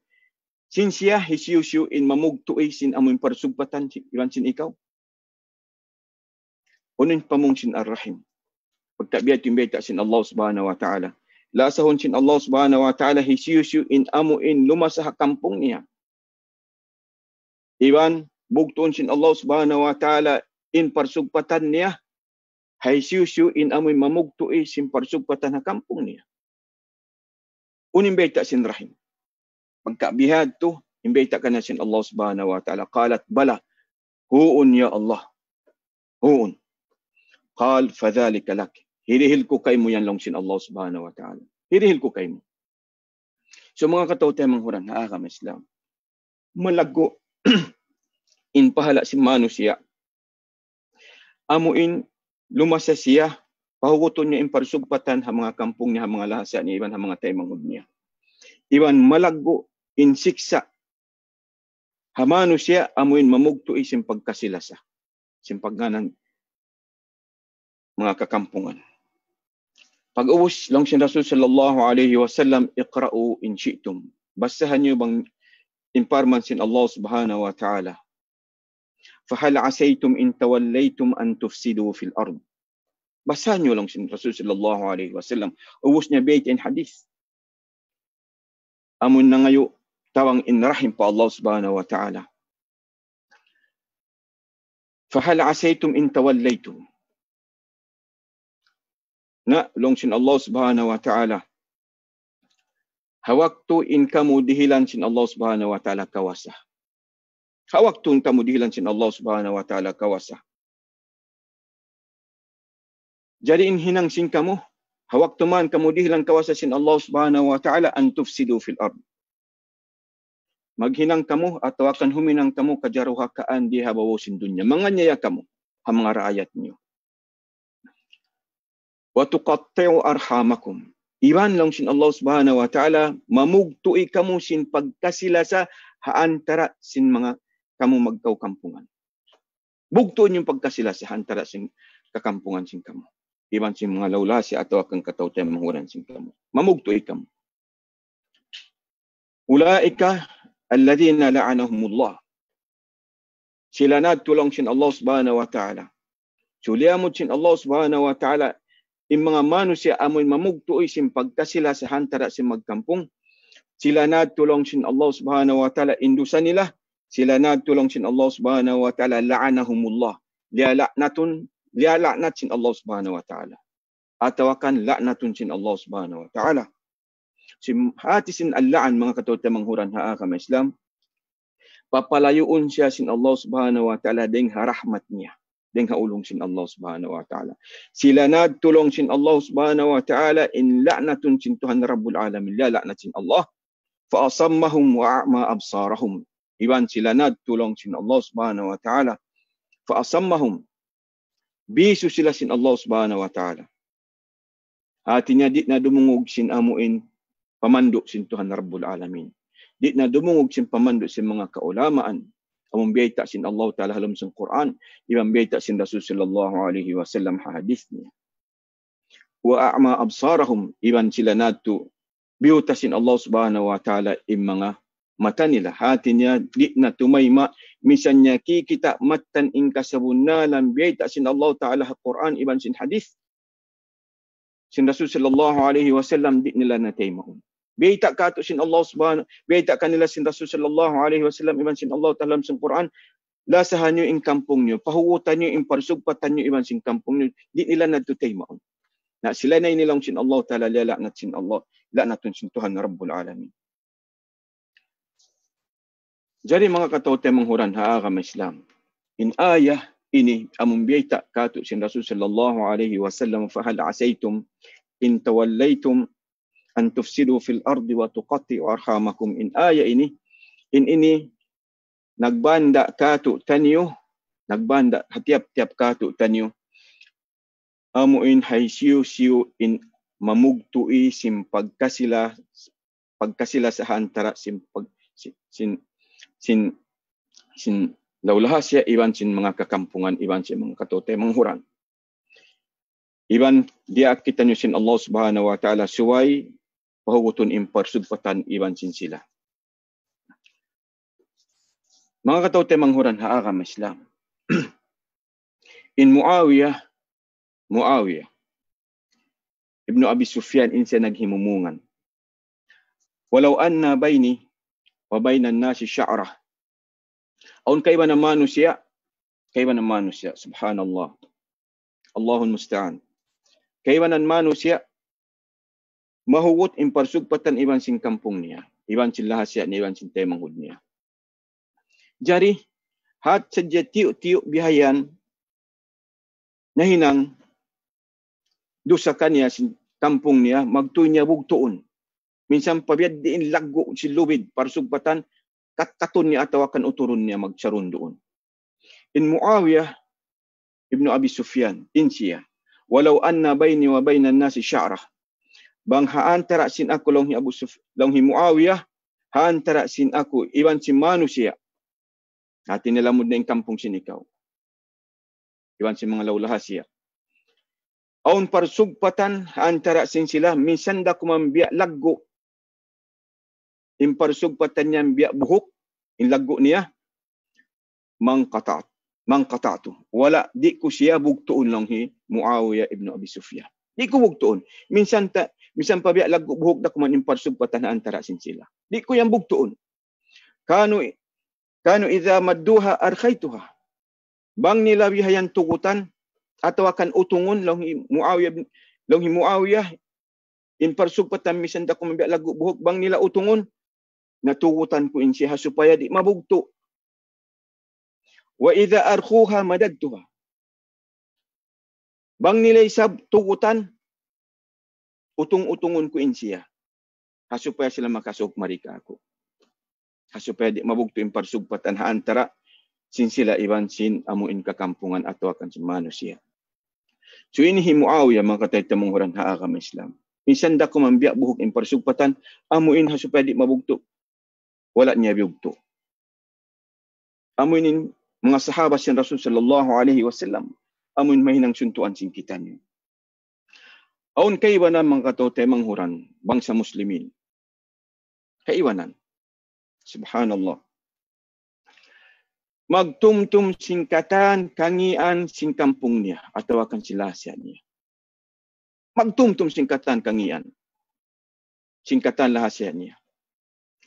sin siya hisiyusyu in mamugtuoy sin among parsugpatan. Iban sin ikaw. Unin pamong sin ar-rahim. Pagtabiyat yung beta sin Allah subhanahu wa ta'ala. Lasahon sin Allah subhanahu wa ta'ala hisiyusyu in amuin lumasah kampung niya. Iban bugtuon sin Allah subhanahu wa ta'ala in parsugpatan niya. Haisiusyu in amoy mamugtuoy sin parsugpatan na kampung niya. Unim beta sin rahim. Pagkabihad to, Imbita ka na sin Allah subhanahu wa ta'ala. Qalat bala. Huun ya Allah. Huun. Qal fadhalika lak. Hirihil ko kay mo yan lang sin Allah subhanahu wa ta'ala. Hirihil ko kay mo. So mga katawtay manghuran, haakam Islam. Malago in pahala si manusia. Amuin lumasa siya, pahuguton niya in parsugpatan ha mga kampung niya, ha mga lahasya niya, iban ha mga taymangod niya. Iban malago in siksa. Ha manusia, amuin mamugto isim pagkasilasa. Simpagganan mga kakampungan. Pag-uwas lang si Rasul sallallahu alaihi wasallam, iqra'u in syi'tum. Basahan niyo bang imparman sin Allah subhanahu wa ta'ala. Fahal asaytum in tawallaytum an tufsidu fil ard. Basahan niyo lang sin Rasul sallallahu alaihi wasallam. Uwas niya bayt in hadith. Amun na ngayo tawang inrahim pa Allah subhanahu wa ta'ala. Fahal asaytum in tawallaytum. Na long sin Allah subhanahu wa ta'ala. Hawaktu in kamu dihilan sin Allah subhanahu wa ta'ala kawasa. Hawaktu in kamu dihilan sin Allah subhanahu wa ta'ala kawasa. Jadi in hinang sin kamu, hawaktu man kamu dihilan kawasa sin Allah subhanahu wa ta'ala an tufsidu fil ard. Maghinang kamu atau akan huminang kamu kajaruhakaan di habawo sin dunya. Manganyaya kamu, ha mga raayat niyo. Wa tuqatti'u arhamakum. Iban lang sin Allah subhanahu wa ta'ala, mamugtui kamu sin pagkasilasa haantara sin mga kamu magkaw kampungan. Bugtuin yung pagkasilasa haantara sin kakampungan sin kamu. Iban sin mga lawlasi atau akang katawtay mahuran sin kamu. Mamugtui kamu. Ulaika alladhina la'anahumullah. Sila na tulong sin Allah subhanahu wa ta'ala. Suliamot sin Allah subhanahu wa ta'ala. Yung mga manusia amoy mamugtuoy sin pagkasila sa hantara sin magkampung. Sila na tulong sin Allah subhanahu wa ta'ala indusan nila. Sila na tulong sin Allah subhanahu wa ta'ala la'anahumullah. Liala'nat sin Allah subhanahu wa ta'ala. Atawakan la'natun sin Allah subhanahu wa ta'ala. Hati sin al-la'an mga katawtay manghuran haakam Islam. Papalayuon siya sin Allah subhanahu wa ta'ala ding harahmat niya. Ding haulong sin Allah subhanahu wa ta'ala. Sila na tulong sin Allah subhanahu wa ta'ala in la'natun sin Tuhan Rabbul Alamin. La la'nat sin Allah. Fa asammahum wa a'ma absarahum. Iban sila na tulong sin Allah subhanahu wa ta'ala. Fa asammahum. Bisu sila sin Allah subhanahu wa ta'ala. Hati niya di na dumungog sin amuin pamandok sin Tuhan Rabbul Alamin. Di na dumungog sin pamandok sin mga kaulamaan. Among biyayta sin Allah Ta'ala halam sa Quran, ibang biyayta sin Rasul sallallahu alaihi wasallam hadith niya. Wa a'ma absarahum, iban sila nato biyuta sin Allah subhanahu wa ta'ala im mga mata nila. Hati niya di na tumayma, misan niya kikita matan in kasabunalan biyayta sin Allah Ta'ala ha Quran, iban sin hadith. Sin Rasul sallallahu alaihi wasallam di nila nataymaon. Biyayta ka to sin Allah subhanahu, biyayta kanila sin Rasul sallallahu alaihi wasallam iban sin Allah ta'ala sa Quran, lasahan nyo in kampung nyo, pahugutan nyo in parsugpatan nyo iban sin kampung nyo, di nila natutay maon. Na sila na inilang sin Allah ta'ala, lalaknat sin Allah, laknatun sin Tuhan Rabbul Alamin. Jadi mga katawtay manghuran haakam Islam, in ayah ini among biyayta ka to sin Rasul sallallahu alaihi wasallam, fahal asaytum in tawallaytum an tufsidu fil ardi wa tuqatti'u arhamakum. In aya ini nagbanda kato tanyo, nagbanda hatiap-tiap kato tanyo amuin hay siyo in mamugtui sim pagkasila sa hantara sim sin lawlahasya iban sin mga kakampungan, iban sin mga katawtay manghuran. Iban dia kita nyo sin Allah subhanahu wa ta'ala suway pahuguton imparsugpatan iban sin sila. Mga katawtay manghuran haakam Islam. In Muawiyah Ibnu Abi Sufyan insa naghimumungan. Walau anna bayni wa baynan nasi sya'rah. Aun kaiba na manusia, subhanallah. Allahul musta'an. Kaiba na manusia, mahugot imparsugpatan iban sin kampung niya, iban sin lahasya niya, iban sin temanghud niya. Jari hat saja tiuk-tiuk bihayan nahinang dosa kanya sin kampung niya magtunya bugtuon. Minsan pabiad diin laggo si lubid parsugpatan katkaton niya ataw akan uturun niya magsaron doon. In Muawiyah ibnu Abi Sufyan insiya walau anna baini wa bainan nasi sya'rah bang haantara sin aku long hi Muawiyah haantara sin aku iwan si manusia hati nilamod na yung kampung sinikaw iwan si mga laulahasya aun parsugpatan haantara sin sila minsan da kumambiya laggo in parsugpatan niya biya buhok in laggo niya mangkatatu. Wala, di ko siya bugtuon lang hi Muawiyah ibn Abi Sufyan. Di ko bugtuon. Minsan pabiya laggo buhok da kuman in parsugpatan na antara sin sila. Di ko yan bugtuon. Kano idha madduha arkhaituha. Bang nila bihayan tugutan atau akan utungon lang hi Muawiyah in parsugpatan minsan da kuman biya laggo buhok bang nila utungon natugutan ko in siya supaya di mabugto. Wa idha arkhuha madadtuha. Bang nila isab tugutan utung-utungon ko in siya. Supaya sila makasok marika ako. Supaya di mabugto in parsugpatan haantara sin sila iban sin amuin kakampungan atau akan si manusia. So ini hi Muawiyah mga katay tamong huran haagam Islam. Minsan da ko mambiya buhok in parsugpatan amuin supaya di mabugto. Wala niya bugto. Amuin mga sahabat sin Rasul sallallahu alaihi wasallam amun mahinang suntuan sin kita niyo. Aun kaiwanan mga katote manghuran bangsa muslimin. Kaiwanan. Subhanallah. Magtumtum singkatan kangian sing kampung niya atau akan silasya niya. Magtumtum singkatan kangian. Singkatan lahasya niya.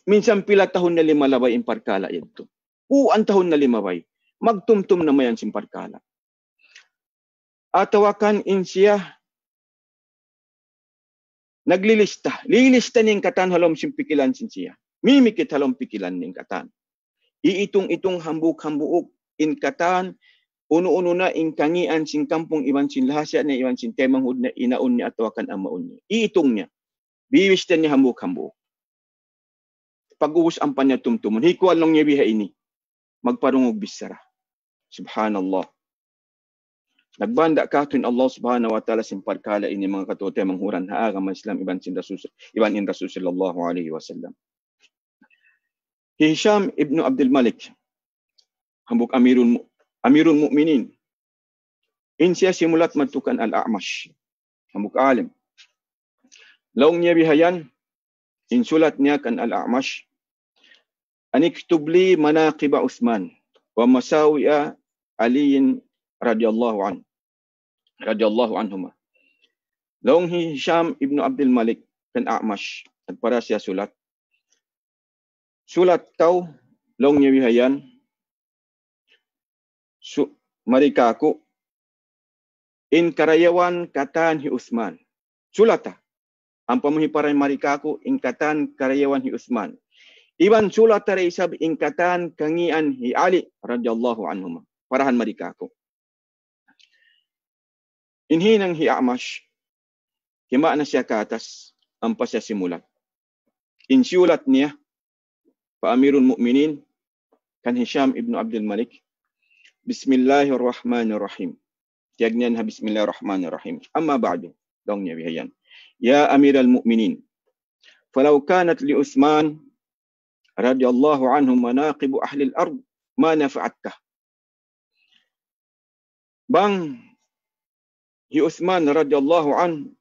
Minsan pila tahun na limalabay imparkala ito. Ang tahun na limabay. Magtumtum na mayan simparkala. Atawakan insya naglilista. Lilista niyang katan halom simpikilan sinsiya. Mimikit halom pikilan niyang katan. Iitong hambuk-hambuok in katan uno-uno na in kangian sin kampung iwan sin lahasya na iwan sin temang hud na inaon niya atawakan amaon niya. Iitong niya. Biwista niya hambuk-hambuok. Pag-uwas ang panya tumtumon. Hikuan lang niya biha ini. Magparungog bisara. Subhanallah. Nagbanda ka kin Allah subhanahu wa ta'ala simparkala ini mga katote manghuran haagam Islam iban in Rasul sallallahu alaihi wasallam. Hisham ibn Abdul Malik hambuk amirul mu'minin. Insya simulat matukan al-A'mash. Hambuk alim. Laung niya bihayan insulat niya kan al-A'mash. Aniktubli manaqiba Uthman wa masawiya Aliyin radhiyallahu anhuma. Laung Hisham ibn Abdul Malik kan A'mash nagpara siya sulat. Sulat tau laung niya bihayan marika ako in karayawan katan hi Uthman. Sulata. Ang pamuhiparay marika ako in katan karayawan hi Uthman. Iban sulat taray isab ingkatan kangian hi Ali radhiyallahu anhuma. Parahan marika ko. Inhinang hi A'mash. Hima na siya katas. Ang pa siya simulat. Insulat niya. Paamirul mu'minin. Kan Hisham ibn Abdul Malik. Bismillahirrahmanirrahim. Tiyag niyan ha Bismillahirrahmanirrahim. Amma ba'du. Daw niya bihayan. Ya amiral mu'minin. Falau kanat li Uthman radhiyallahu anhum manaqibu ahli al-ard ma nafa'atka. Bang hi Uthman radhiyallahu an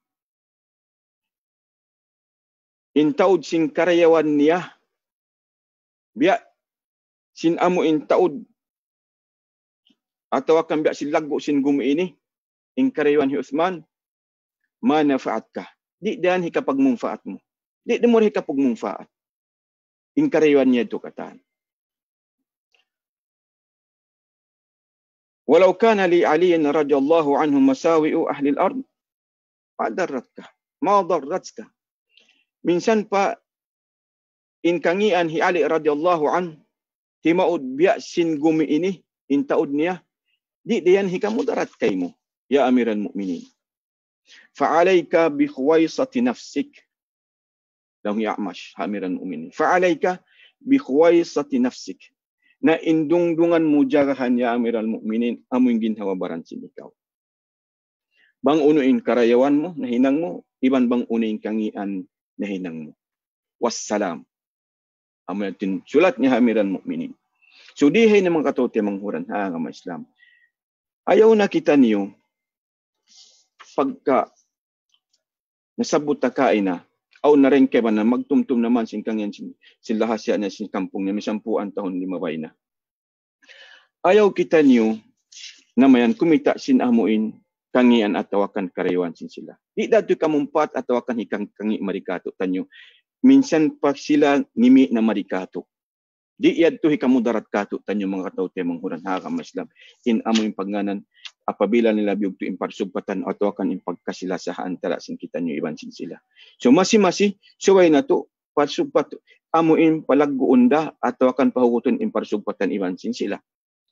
intaud sin karayawan niya biya sin amu intaud atau akan biya sin laggo sin gumi ini in karayawan hi Uthman ma nafa'atka. Di dan hikapag mungfaat mo. Di mo hikapag mungfaat. In karaywan niya ito katan. Walau kana li Ali radhiyallahu anhu masawi'u ahli al-ard ma darratka. Minsan pa in kangian hi Ali radhiyallahu an timaud biya sin gumi ini intaud niya di diyan hikamudarat kaymo ya amiral mu'minin. Fa'alayka bi khuwaisati nafsik. Lam ya'mash amiral mu'minin. Fa'alayka bi khuwaisati nafsik. Na indungdungan mo jagahan ya amiral mu'minin amoy ginhawabaran sinikaw. Bang unuin karayawan mo na hinang mo, iban bang unuin kangian na hinang mo. Wassalam. Amoy natin sulat niya amiral mu'minin. So dihay naman katote manghuran ha nga Islam. Ayaw nakita niyo pagka nasabot ta kaina aw narengke ba na magtumtum naman singkang yan sila hasya na sin kampung niya may 10 taon limabay na. Ayaw kita niyo na mayan kumita sin amuin kangian at tawakan karaywan sin sila. Di dato'y kamumpat at tawakan hikang kangi marikato tanyo. Minsan pa sila nimi na marikato. Di yadto hikamudarat kato tanyo mga kataw temang huran haka Islam. In amoy pagganan apabila nila biyog to imparsugpatan at tawakan impagkasila sa antara sin kita nyo iban sin sila. So masi suway na to parsugpat amuin palagguunda at tawakan pahuguton imparsugpatan iban sin sila.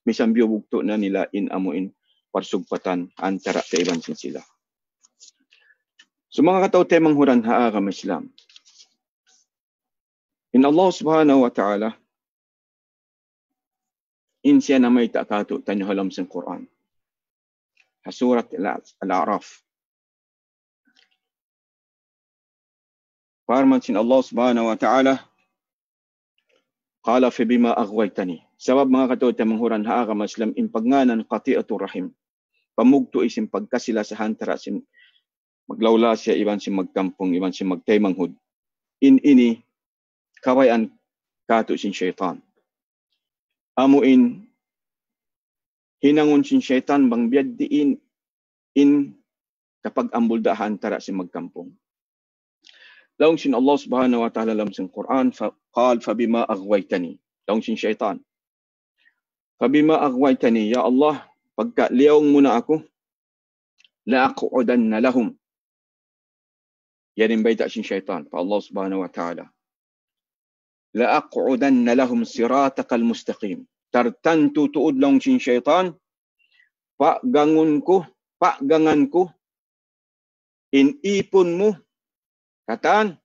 Misan biyog to na nila in amuin parsugpatan antara sa iban sin sila. So mga kataw temang huran haka Islam. In Allah subhanahu wa ta'ala in siya na may takato tanyo halam sa Quran. Surat Al-A'raf. Farman sin Allah subhanahu wa ta'ala qala fi bima aghwaytani. Sabab mga katuod ta manghuran haa ka Muslim in pagnganan qati'atur rahim. Pamugto isin pagkasila sa hantara sin maglawla siya iban si magkampong iban si magtaymanghud. In ini kawayan kato sin syaitan. Amuin hinangon sin syaitan bang biyad diin in kapag ambuldahan tara si magkampong. Laong sin Allah subhanahu wa ta'ala lam sin Quran qal fa bima aghwaytani. Laong sin syaitan. Fa bima aghwaytani ya Allah pagka liyong muna ako la aqudanna lahum. Yan bayta sin syaitan pa Allah subhanahu wa ta'ala. La aqudanna lahum siratakal mustaqim. Tartantu tuod lang sin syaitan pagangan ko inipon mo katan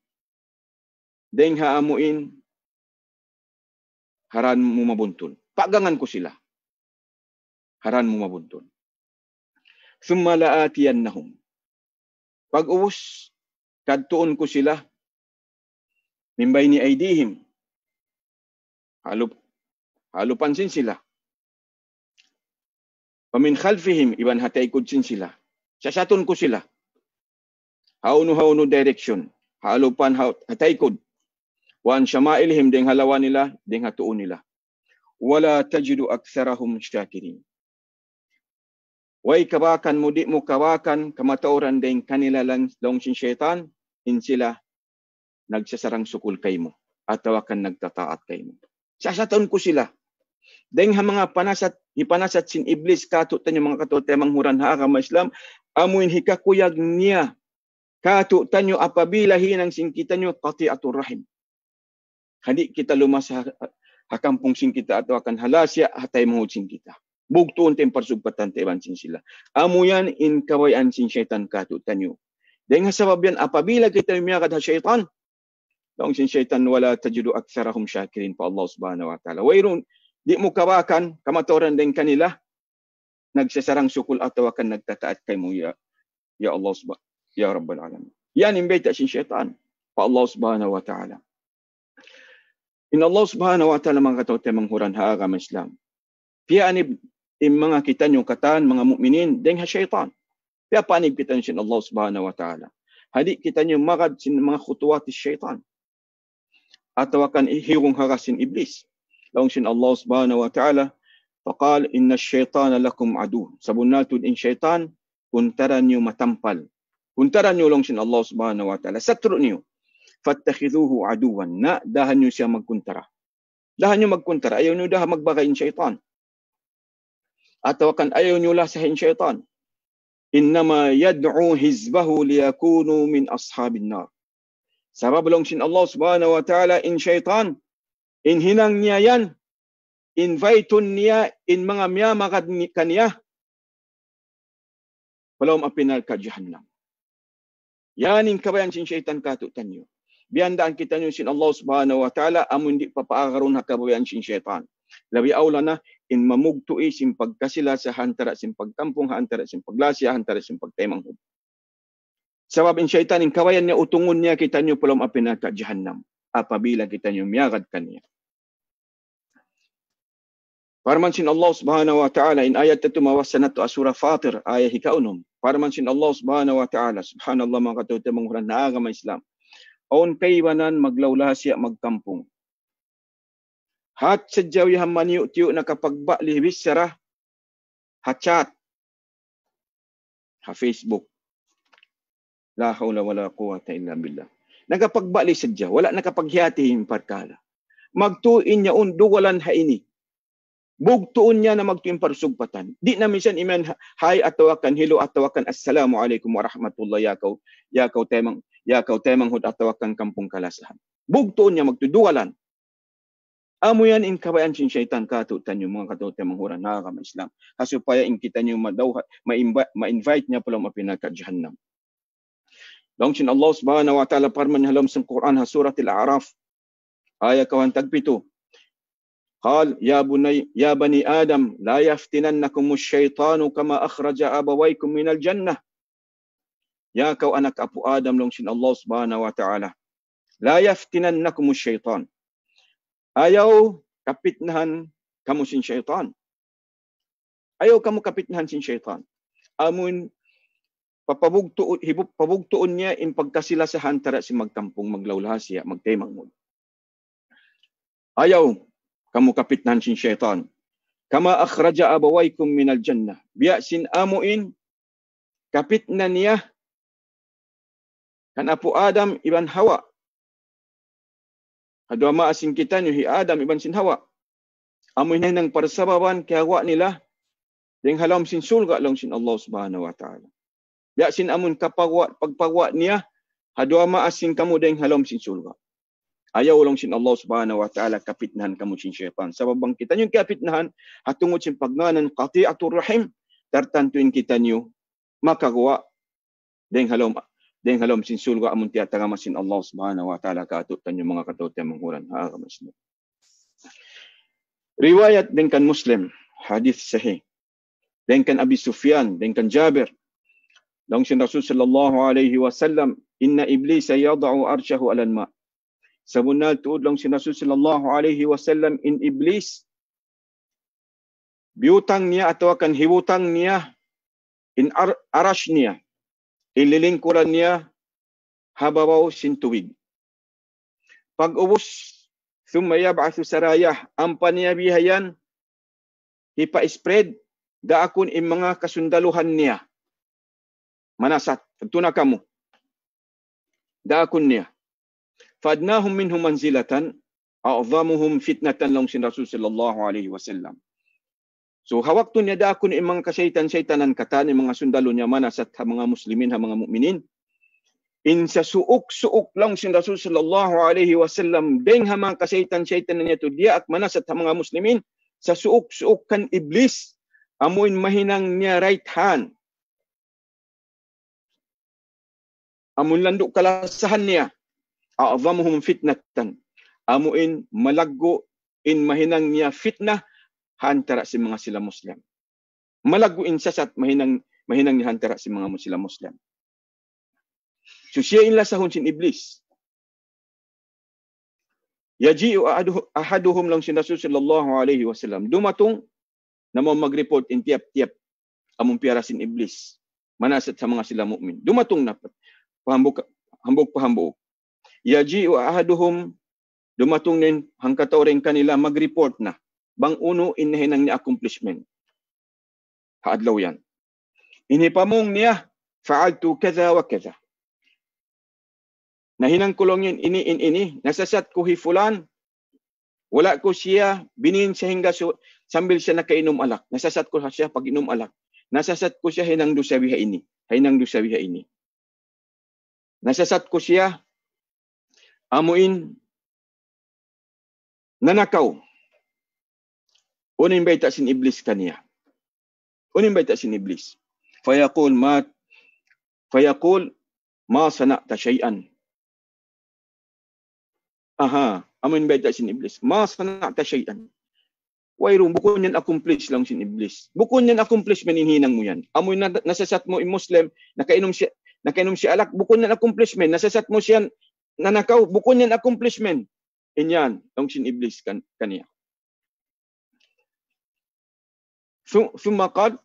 deng haamuin haran mo mabuntun. Pagangan ko sila. Haran mo mabuntun. Thumma la'atiyannahum. Pag-uwas kadtuon ko sila min bayni aydihim. Halupansin sila. Pamin khalfihim, iban hataykod sin sila. Sasaton ko sila. Hauno direction. Halupan hataykod. Wan syama'ilhim, deng halawan nila, deng hatuon nila. Wala tajidu aktsarahum syakirin. Way kabakan mo, di mo kawakan, kamatauran deng kanila lang sin syaitan, in sila nagsasarang sukul kay mo. At tawakan nagtataat kay mo. Sasaton ko sila. Dahil mga hipanasat sin iblis kato tanyo mga kato temang huran haa ka Islam, amuin hikakuyag niya kato tanyo apabila hinang sin kita nyo qati'atur rahim. Hadi kita lumas hakampong sin kita ato akan halasya hatay mahud sin kita. Bugtuon tayong parsugpatan tayo sin sila. Amuyan in kawayan sin syaitan kato tanyo. Dahil sabab yan apabila kita umiyakad ha syaitan, Laong sin syaitan wala tajidu aktsarahum syakirin pa Allah subhanahu wa ta'ala. Wairun, di mo kawakan, kamatoran din kanila, nagsasarang sukul at tawakan nagtataat kay mo, ya Allah subhanahu, ya Rabbal Alamin. Yan imbita sin syaitan pa Allah subhanahu wa ta'ala. In Allah subhanahu wa ta'ala mga kataw temang huran haa ka Islam. Pianib mga kita nyo katan, mga mu'minin, deng ha syaitan. Pia panib kita nyo sin Allah subhanahu wa ta'ala. Hadi kita nyo magad sin mga khutuwati syaitan. Atawakan ihirong harasin iblis. Laong sin Allah subhanahu wa ta'ala, faqal inna syaitana lakum adu. Sabunatun in syaitan, kuntaran nyo matampal. Kuntaran nyo lang sin Allah subhanahu wa ta'ala. Satro nyo. Fattakhidhuhu aduwan. Na dahan nyo siya magkuntara. Dahan nyo magkuntara. Ayaw nyo dahan magbagayin syaitan. Atawakan ayaw nyo lasahin syaitan. Innama yad'u hizbahu liyakunu min ashabin nar. Sabab lang sin Allah subhanahu wa ta'ala in syaitan, in hinang niya yan, inviteon niya in mga miyama kaniya, palawam apinal ka jahannam. Yaning kabayan sin syaitan katutan nyo. Biyandaan kita nyo sin Allah subhanahu wa ta'ala, amun di papaakaroon na kabayan sin syaitan. Labi awla na, in mamugtui sin pagkasila sa hantara sin pagkampong, hantara sin paglasya, hantara sin pagtaymanghod. Sabab in syaitan, in kawayan niya, utungon niya kita nyo palawam apinal ka jahannam. Apabila kita nyo miyagad kaniya. Parman sin Allah subhanahu wa ta'ala, in ayat ito mawasan na to asura Fatir, ayat hikaunom. Parman sin Allah subhanahu wa ta'ala, subhanallah mga katuta manghuran na agama Islam. Aun kaywanan maglawlasya magkampong. Hat sadyaw yahan maniyo-tiyo na kapagba lihibis sarah, ha chat, ha Facebook. La hawla wala quwata illa billah. Nagapagbali sadya, wala nakapaghiyatihin parkala. Magtuin niya duwalan ha ini. Bugtuon niya na magtuin parsugpatan. Di na minsan iman hay atawakan, hilo atawakan, assalamu alaikum wa rahmatullahi yakaw temang hud atawakan kampung kalasahan. Bugtuon niya magtuduwalan. Amo yan in kabayan sin syaitan katutan yung mga katutan manghuran nakakama Islam. Hasupaya in kita niyo ma-invite niya pala mapinaka jahannam. Long sin Allah subhanahu wa ta'ala parman halam sa Quran ha surat al-A'raf ayat 107. Qal ya bani Adam la yaftinannakum asy-syaitanu kama akhraja abawaykum minal jannah. Ya kau anak apu Adam long sin Allah subhanahu wa ta'ala. La yaftinannakum asy-syaitan. Ayaw kapitnahan kamu sin syaitan. Ayaw kamu kapitnahan sin syaitan. Amun pabugtuon niya in pagkasila sa hantara si magkampong maglawlasya magtaymanghod. Ayaw kamu kapitnahan sin syaitan. Kama akhraja abawaykum minal jannah. Biya sin amuin kapitnan niya kan apu Adam iban Hawa. Hadwa maasin kita niyo hi Adam iban sin Hawa. Amoy na nang parsababan kaya wa nila ding halam sin sulga lang sin Allah subhanahu wa ta'ala. Ya sin amun pagpagwa niya hadwa maasin kamu ding halam sin sulga. Ayaw lang sin Allah subhanahu wa ta'ala kapitnahan kamu sin syaitan. Sabab bang kita niyo kapitnahan hatungod sin pagnanan qati'atur rahim tartantuin kita niyo makagawa ding halam sin sulga amun tiatagama sin Allah subhanahu wa ta'ala katutan yung mga katutan manghuran hakamasno. Riwayat din kan Muslim, hadith sahih. Din kan Abi Sufyan, din kan Jabir. Long sin Rasul sallallahu alaihi wasallam, inna iblis yad'u arsyahu 'alal ma'. Sabunal tuod long sin Rasul sallallahu alaihi wasallam in iblis biutang niya atau akan hiwutang niya in arash niya. Ililingkuran niya hababaw sin tuwig. Pag-ubos, thumma yab'athu sarayah, ang paniyabihayan, ipa-spread, daakon in mga kasundaluhan niya. Manasat, tuna kamo. Daakon niya. Fadnahum minhum manzilatan, a'adhamuhum fitnatan lang sin Rasul sallallahu alaihi wasallam. So hawak to niya daakon in mga kasyaitan-syaitanan katan in mga sundalo niya manasat ha mga muslimin ha mga mu'minin. In sa suok-suok lang sin Rasul sallallahu alaihi wasallam deng ha mga kasyaitan-syaitan niya to dia at manasat ha mga muslimin sa suok-suok kan iblis amuin mahinang niya right hand. Amun landok kalasahan niya a'adhamuhum fitnatan. Amuin malaggo in mahinang niya fitnah hantara si mga sila Muslim. Malaguin sasat mahinang ni hantara si mga sila Muslim. So siya inla sahon sin iblis. Yaji'u ahaduhum lang sin Rasul sallallahu alaihi wasallam. Dumatong na mo mag-report in tiap-tiap among piara sin iblis. Manasat sa mga sila mu'min. Dumatong na hambog. Yaji'u ahaduhum dumatong nin hangkatawring kanila mag-report na. Bang uno inahinang ni accomplishment. Haadlaw yan. Inipamong niya, fa'altu kaza wa kaza. Nahinang kulong yun, ini. Nasasat ko hifulan. Wala ko siya, binin siya hingga sambil siya nakainom alak. Nasasat ko siya pag inom alak. Nasasat ko siya hinang dusabiha ini. Nasasat ko siya, amuin, nanakaw. Unin baita sin iblis kaniya. Unin baita sin iblis. Fayaqul ma sana'ta syai'an. Amin baita sin iblis. Ma sana'ta syai'an. Wairong bukon yan accomplish lang sin iblis. Bukon yan accomplish maninhinang mo yan. Amoy nasasat mo Muslim, nakainom siya alak, bukon yan accomplishment. Nasasat mo siya nanakaw, bukon yan accomplishment. Inyan, lang sin iblis kaniya. ثم قال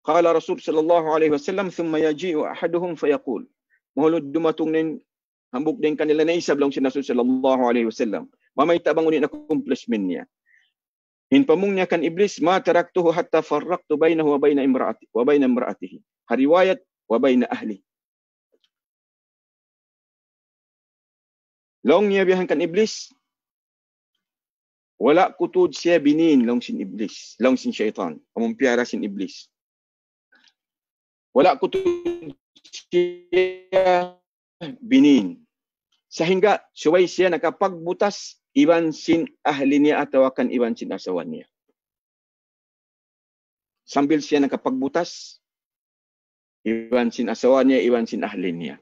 Rasul sallallahu alaihi wasallam thumma yaji'u ahaduhum fayaqul. Mahulod dumatong nin hambuk din kanila na isab lang si Rasul sallallahu alaihi wasallam. Mamay tabang unin accomplishment niya. Hinpamung niya kan iblis ma taraktuhu hatta farraqtu bainahu wa baina imra'atihi. Hariwayat wa baina ahli. Long niya biyahan kan iblis. Wala kutud siya binin long sin iblis, long sin syaitan, amumpiara sin iblis. Wala kutud siya binin. Sehingga suway siya nakapagbutas iban sin ahli niya atau akan iban sin asawan niya. Sambil siya nakapagbutas iban sin asawan niya, iban sin ahli niya.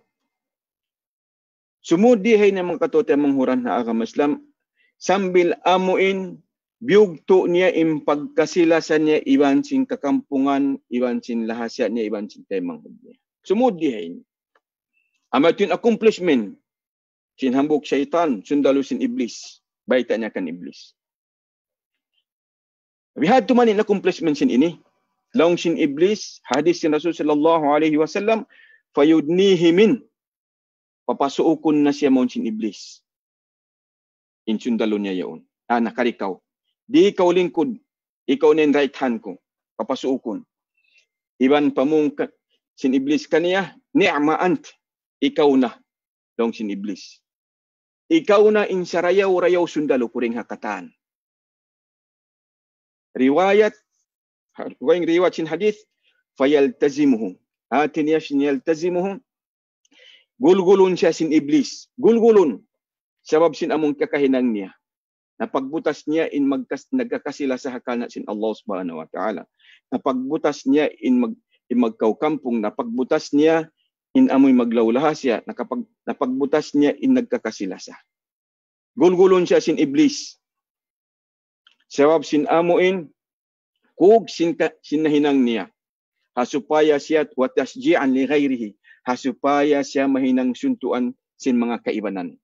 Sumudihay na mga katote manghuran na agama Islam, sambil amuin biyugto niya impagkasilasan niya iban sin kakampungan, iban sin lahasya niya, iban sin temanghod niya. Sumudihay niya. Amatin accomplishment sin hambuk syaitan, sundalo sin iblis, baita niya kan iblis. Bihad tumanin accomplishment sin ini, long sin iblis, hadis sin Rasul sallallahu alaihi wasallam, fayudnihi min, papasuukon na siya maun sin iblis. Insundalo niya yaon. Nakarikaw. Di ikaw lingkod. Ikaw nin right hand ko. Papasuukon. Iban pamung sin iblis kaniya. Ni'ma ant. Ikaw na. Long sin iblis. Ikaw na insarayaw-rayaw sundalo kuring hakatan. Riwayat sin hadith. Fayaltazimuhu. Atin niya sin yaltazimuhu. Gulgulun siya sin iblis. Gulgulun. Sabab sin among kakahinang niya. Napagbutas niya in nagkakasila sa hakana sin Allah subhanahu wa ta'ala. Napagbutas niya in magkaukampong. Napagbutas niya in amoy maglawlahasya. Napagbutas niya in nagkakasilasa. Gulgulon siya sin iblis. Sabab sin amuin kug sin nahinang niya. Hasupaya siya watasji'an li ghairihi. Hasupaya siya mahinang suntuan sin mga kaibanan.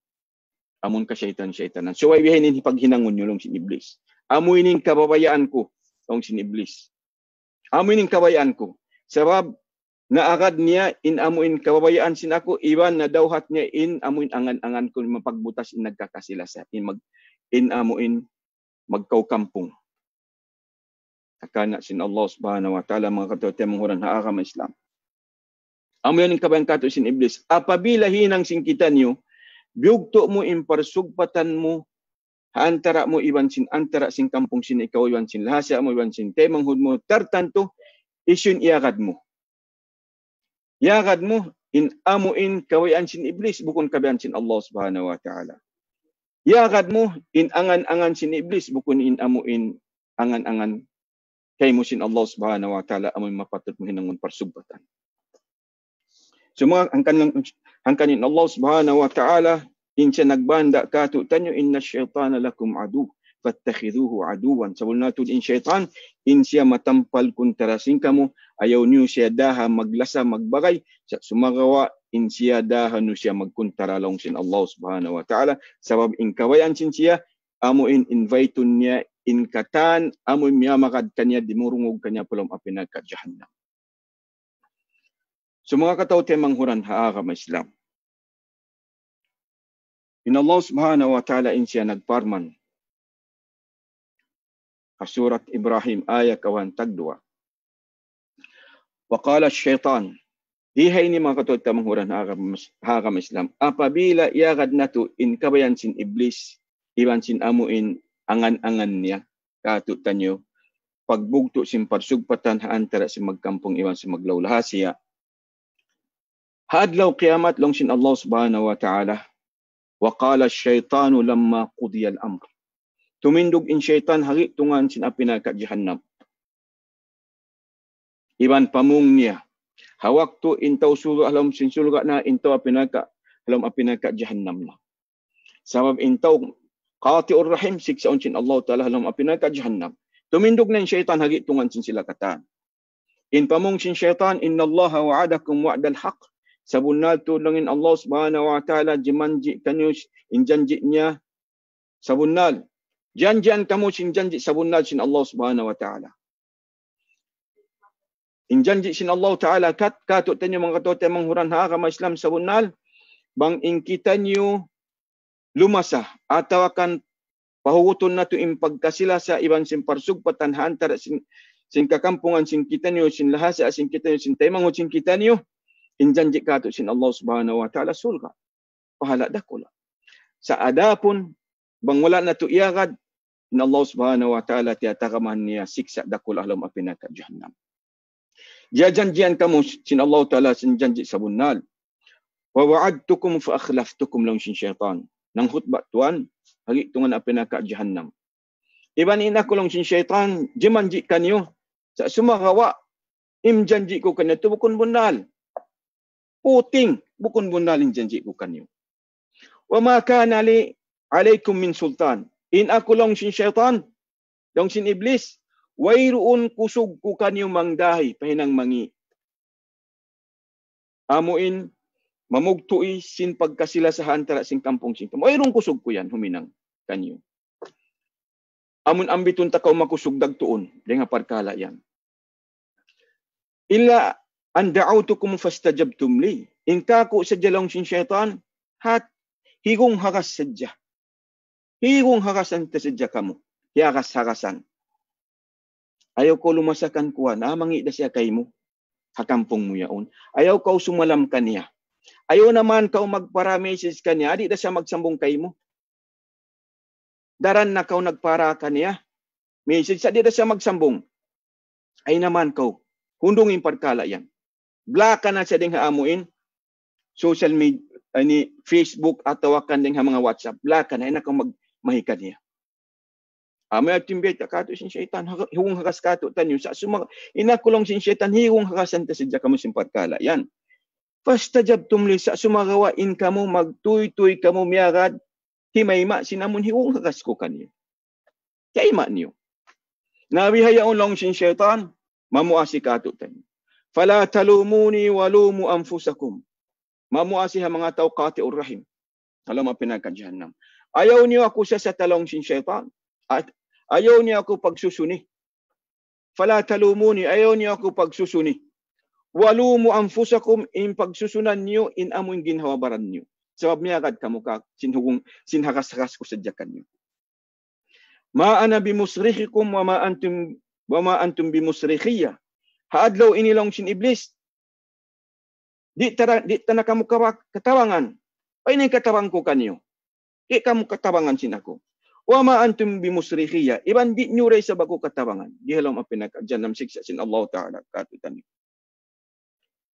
Amon ka syaitan-syaitanan. So ay bihainin paghinangon nyo long sin iblis. Amoy ning kababayaan ko long sin iblis. Amoy ning kabayaan ko. Sabab naagad niya in amuin kababayaan sin ako, iwan na dawhat niya in amuin angan-angan ko mapagbutas in nagkakasilasa. In amuin magkaukampong. Akana sin Allah subhanahu wa ta'ala mga katote manghuran haakam Islam. Amoy ning kabayaan kato sin iblis. Apabila hinang singkitan nyo, biyugto mo imparsugpatan mo antara mo iban sin antara sin kampung sin ikaw iban sin lahasya mo iban sin temanghud mo tartanto isun iagad mo in amuin kawayan sin iblis bukon kabayan sin Allah subhanahu wa ta'ala. Iagad mo in angan-angan sin iblis bukon in amuin angan-angan kay mo sin Allah subhanahu wa ta'ala amoy mapatot mo hinangon parsugbatan. So mga hangkanin Allah subhanahu wa ta'ala in siya nagbanda kato tanyo inna syaitana lakum adu fattakhidhuhu aduwan. Sabul nato in syaitan in siya matampal kuntarasin kamo ayaw niyo siya daha maglasa magbagay sumagawa in siya daha no siya magkuntaralong sin Allah subhanahu wa ta'ala sabab in kawayan sin siya amo in invite niya in katan amo miyamakad kanya dimurungog kanya pulam apinag ka jahannam. So mga katawte manghuran haakam Islam. In Allah subhanahu wa ta'ala in siya nagparman. Surat Ibrahim ayat 1 tagdua. Wa qala syaitan. Dihay ni mga katawte manghuran haakam Islam. Apabila iagad nato in kabayan sin iblis, iban sin amuin angan-angan niya, katutan nyo, pagbugto sin parsugpatan haantara si magkampong iban si maglawlahasya, hadlaw kiamat long sin Allah subhanahu wa ta'ala wa qala syaitanu lamma qudiya al-amr tumindog in syaitan hari tungan sin apinaka jahannam. Iban pamung niya. Hawaktu intaw surga alam sin surga na intaw apinaka alam apinaka jahannam na. Sabab intaw qati'ur rahim siksaon sin Allah Ta'ala alam apinaka jahannam. Tumindog na in syaitan hari tungan sin sila kata. In pamung sin syaitan inna Allah wa'adakum wa'dal haq. Sabunal tulungin Allah Subhanahu wa Ta'ala jimanji kanyo in janji niya sabunal. Janjian kamu sin janji sabunal sin Allah Subhanahu wa Ta'ala. In janji sin Allah Ta'ala katut tanyo mga katote manghuran ha kama Islam sabunal bang in kita nyo lumasah atau akan pahuguton na to in pagkasila sa iban sin parsugpatan ha antara sin kakampungan sin kita nyo sin lahasa sin kita nyo sin taymangon sin kita nyo in janji katut sin Allah Subhanahu wa Ta'ala sulga pahala dakula sa adapun bang wala na to iagad in Allah Subhanahu wa Ta'ala tiatakaman niya siksa dakula alam apinaka jahannam. Janjian kamu sin Allah Ta'ala sin janji sabunal. Wa wa'adtukum fa akhlaftukum lang sin syaitan. Nang khutbah tuan, hari tungan apinaka jahannam. Iban ina ko lang sin syaitan, jimanji kanyo. Sa sumagawa, janji ko kanyo, ito bukun bundal. Puting, bukun bundal in janji ko kanyo. Wa ma kana li alaykum min sultan. In ako lang sin syaitan, lang sin iblis, wayroon kusog ko kanyo mangdahi, pahinang mangi. Amuin, mamugtui sin pagkasila sa hantara sin kampong sin. Wayroon kusog ko yan, huminang kanyo. Amun ambitun takaw makusog dagtuon, denga parkala yan. Illa an da'awtukum fastajabtum li. In kako sa jalong sin syaitan, hat higong hakas sadya. Higong hakasan ta sadya kamo. Hiakas-hakasan. Ayaw ko lumasakan kuha na mangida siya kay mo. Hakampong mo yaon. Ayaw ka sumalam kaniya. Ayaw naman ka magpara-message kaniya. Adi na siya magsambong kay mo. Daran na ka nagpara kaniya. Message, adi na siya magsambong. Ay naman ka. Hundungin parkala yan. Black ka na siya ding haamuin. Social media, Facebook at tawakan ding mga WhatsApp. Black ka na. Ay na ka magmahikan niya. May atimbet kato sin syaitan hiwong hakas kato tanyo sa sumag inakulong sin syaitan hiwong hakasan ta sadya kamo sin parkala yan. Fastajabtum li sa sumagawain kamo magtuy-tuy kamo miagad himayma sinamon hiwong hakas ko kanyo. Kayma niyo. Nabihayaon long sin syaitan mamuasi kato tanyo. Fala talumuni walumu anfusakum. Mamuasi ha mga tao qati'ur rahim. Alam apinaka jahannam. Ayaw niyo ako sa talong sin syaitan. At ayaw niya ako pagsusuni. Fala talumuni, ayaw niya ako pagsusuni. Walumu anfusakum in pagsusunan niyo in amoy ginhawabaran niyo. Sabab niya agad kamukha sinhakas-hakas ko sadyakan niyo. Ma ana bimusrikhikum wa ma antum bimusrikhiya. Haadlaw inilong sin iblis. Di ta kamukha katawangan. Ay ni katawang ko kanyo. Di kamu katawangan sin ako. Wa ma antum bimusrikhiya. Iban di nyuray sa bago katawangan. Di halam apinakadyan ng siksa sin Allah Ta'ala katutan.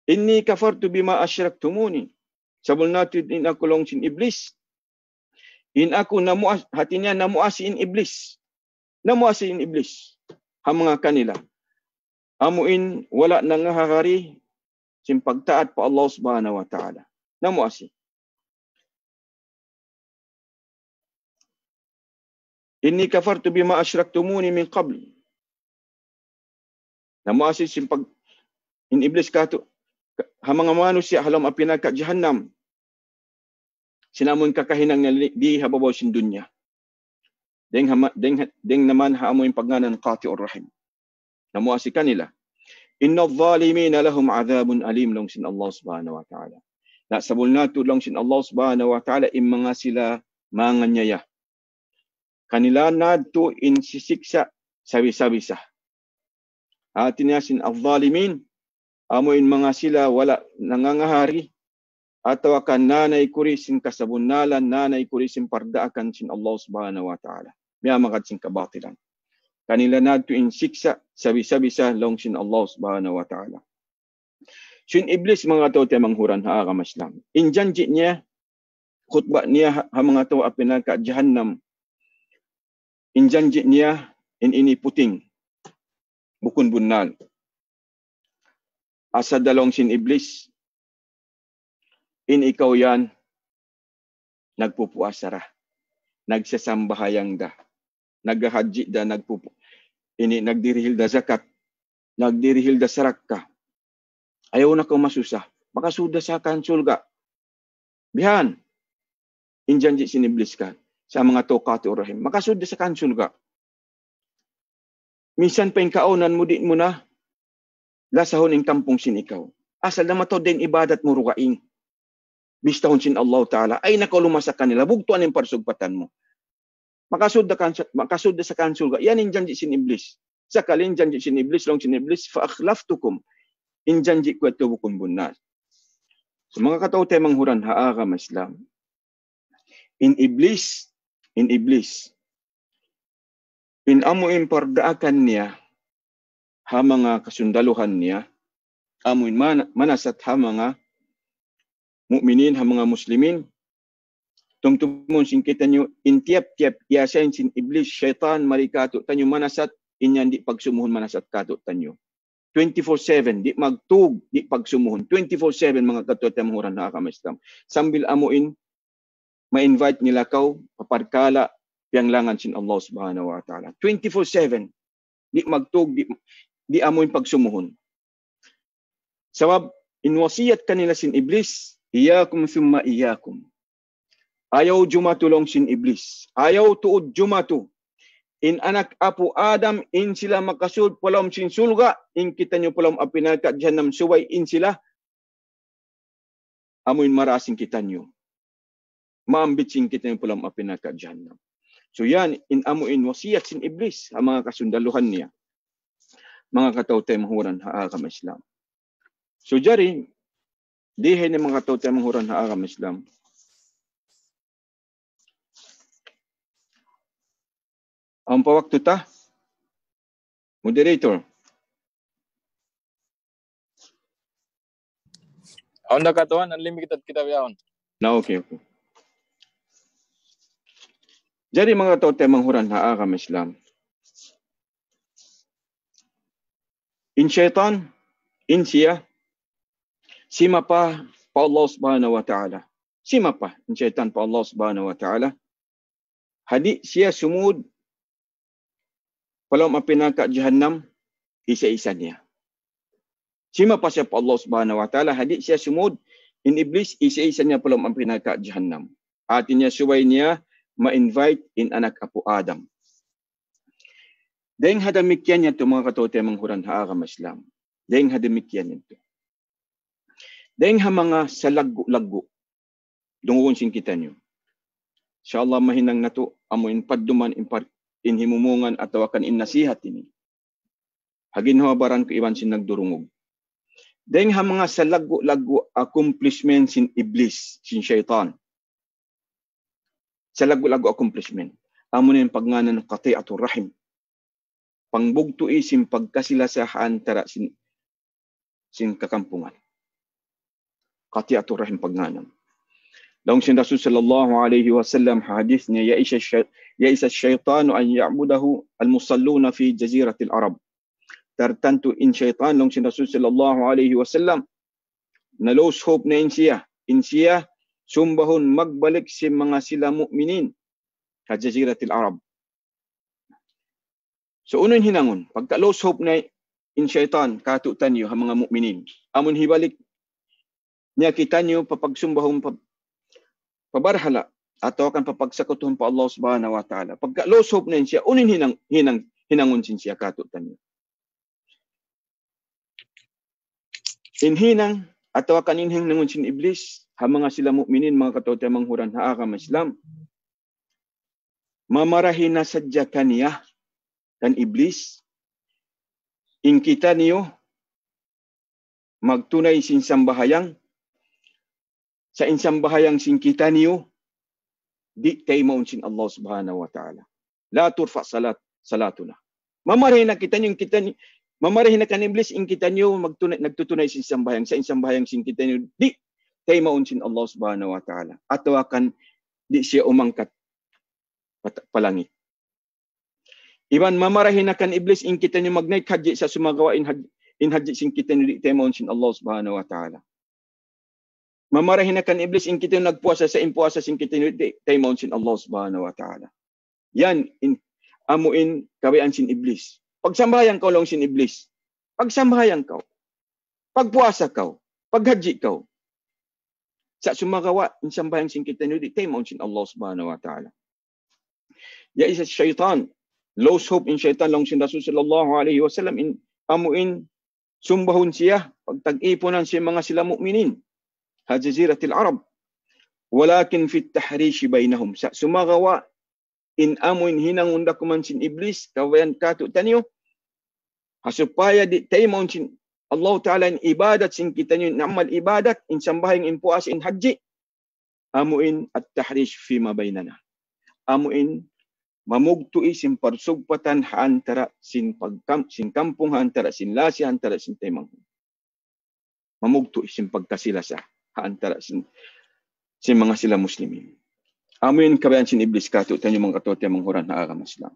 Inni kafartu bima asyraktumuni. Sabol natin in ako long sin iblis. In ako hati niya namuasi in iblis. Namuasi in iblis. Ha mga kanila. Amuin wala nang ngahakari sin pagtaat pa Allah Subhanahu wa Ta'ala. Namuasi. Inni kafartu bima asyraktumuni min qabl. Namuasi sin pag in iblis kato ha mga manusia halam apinaka jahannam. Sinamon kakahinang di hababaw sin dunya. Deng naman haamoy pagnanan qati'ur rahim. Namuasi kanila. Inna adh-dhalimina lahum 'adzabun alim long sin Allah Subhanahu wa Ta'ala. Na sabul nato long sin Allah Subhanahu wa Ta'ala im mga sila manganyaya. Kanila nadto in sisiksa sabi-sabisa. Atin yasin al-zalimin, amoin mga sila wala nangangahari, ataw akan nanay kuri sin kasabunalan, nanay kuri sin pardaakan sin Allah Subhanahu wa Ta'ala. Miyamakad sin kabatilan. Kanila nadto in siksa sabi-sabisa long sin Allah Subhanahu wa Ta'ala. Sin iblis mga tao tayo manghuran haakamaslam. In janji niya, khutbah niya ha mga tao apinaka jahannam, injanji niya in ini puting bukun bunal. Asa dalong sin iblis, in ikaw yan, nagpupuasara, nagsasambahayang da, naghahaji da, nagdirihil da zakat, nagdirihil da sarak ka. Ayaw na kang masusa, makasuda sa kansulga. Bihan, injanji sin iblis ka sa mga tokati o rahim, makasuda sa kansulga. Minsan pa yung kaunan mo, di mo na lasahon yung kampong sin ikaw. Asal na mataw din ibadat mo rugaing. Bistahon sin Allah Ta'ala, ay nakaluma sa kanila, bugtuan yung parsugpatan mo. Makasuda sa kansulga, yan yung janji sin iblis. Sakalin janji sin iblis, long sin iblis, fa-akhlaftukum. Injanji ko ito bukun bunal. So mga kataw tayo manghuran, haagam Islam. In iblis, in amuin pardaakan niya, ha mga kasundaluhan niya, amuin manasat ha mga mu'minin, ha mga muslimin, tungtumon sin kita nyo, in tiap-tiap yasain sin iblis, syaitan, marikato, tanyo manasat, inyan di pagsumuhon manasat kato tanyo. 24/7, di magtug, di pagsumuhon. 24/7 mga katuwa manghuran na akam Islam. Sambil amuin, ma-invite nila kaw, paparkala, piyanglangan sin Allah subhanahu wa ta'ala. 24/7, di magtug, di amuin pagsumuhon. Sabab, inwasiyat kanila sin iblis, iyakum thumma iyakum. Ayaw jumatulong sin iblis. Ayaw tuod jumatu. In anak apo Adam, in sila makasud palom sin sulga, in kita nyo palom apinalkat jahannam suway, in sila, amuin marasing kita nyo. Maambit sin kita nyo palom apinalkat jahannam. So yan, in amuin wasiyat sin iblis, ang mga kasundaluhan niya. Mga kataw-tay manghuran haagam Islam. So jari, dihay na mga kataw-tay manghuran haagam Islam. Ang pawakto ta, moderator. Aon na katuan, unlimited kita biyaon. Na okay. Jadi mga tao manghuran haagam Islam. In syaitan, in siya, sima pa Allah subhanahu wa ta'ala. Sima pa, in syaitan pa Allah subhanahu wa ta'ala. Hadi siya sumud, palam apinaka jahannam, isa-isa niya. Sima pa siya pa Allah subhanahu wa ta'ala, hadi siya sumud, in iblis, isa-isa niya palam apinaka jahannam. Atin niya suway niya, ma-invite in anak apo Adam. Dahing hadamikyan niya ito mga katote manghuran haagam Islam. Dahing hadamikyan niya ito. Dahing ha mga salaggo-laggo, dunguon sin kita niyo. Inshallah mahinang na ito, amuin padduman inhimumungan at tawakan in nasihat ini. Hagin hawabaran ko iwan sin nagdurungog. Dahing ha mga salaggo-laggo accomplishment sin iblis, sin syaitan. Sa lagu-lagu accomplishment. Amo na yung pagnganan ng qati'atur rahim. Pangbugto isim pagkasilasahan tara sin kakampungan. Qati'atur rahim pagnganan. Daong sin Rasul sallallahu alaihi wasallam hadith niya, ya isa syaitanu an ya'budahu al-musalluna fi jaziratil Arab. Tartanto in syaitan, daong sin Rasul sallallahu alaihi wasallam, na lose hope na in siya, sumbahon magbalik si mga sila mu'minin sa Jaziratil Arab. So unon hinangon, pagka lost hope na in syaitan, katutan niyo ang mga mu'minin. Amon hibalik niya kita niyo papagsumbahon pabarhala atau akan papagsakutuhan pa Allah subhanahu wa ta'ala. Pagka lost hope na siya, unon hinangon sin siya katutan niyo. Inhinang atau akan hinangon sin iblis, ha mga sila mu'minin, mga katote manghuran haagam Islam, mamarahin na sadya kaniya kan iblis, in kita niyo magtunay sin sambahayang, sa insambahayang sin kita niyo, di kay maun sin Allah subhanahu wa ta'ala. La turfa salatuna. Mamarahin na kita niyo, mamarahin na kan iblis, in kita niyo nagtutunay sin sambahayang, sa insambahayang sin kita niyo, di kay maunsin Allah subhanahu wa ta'ala. At akan di siya umangkat palangit. Iban mamarahin akan iblis in kita nyo mag-night haji sa sumagawa in haji sing kita nyo di temon sin Allah subhanahu wa ta'ala. Mamarahin akan iblis in kita nyo nagpuasa sa impuasa sing kita nyo di temon sin Allah subhanahu wa ta'ala. Yan amuin kawian sin iblis. Pagsambahayan ka lang sin iblis. Pagsambahayan ka. Pagpuasa ka. Paghaji ka. Sa sumagawa in sambahayan sin kita nyo di temon sin Allah subhanahu wa ta'ala. Ya isa syaitan. Lost hope in syaitan lang sin Rasul sallallahu alaihi wasallam in amuin sumbahon siya pagtag-iponan siya mga sila mu'minin hajaziratil Arab walakin fit tahrish bainahum sa sumagawa in amuin hinangunda kuman sin iblis kawayan kato tanyo hasupaya di taymon sin Allah Ta'ala in ibadat sin kita nyo namal ibadat in sambahing in puas in haji amuin at tahrish fima bainana amuin mamugtui sin parsugpatan antara sin kampung antara sin lasi antara sin temang. Mamugtui sin pagkasilasa antara sin mga sila muslimin. Amin kabayan sin iblis kato tanyo mga katote manghuran na agama Islam.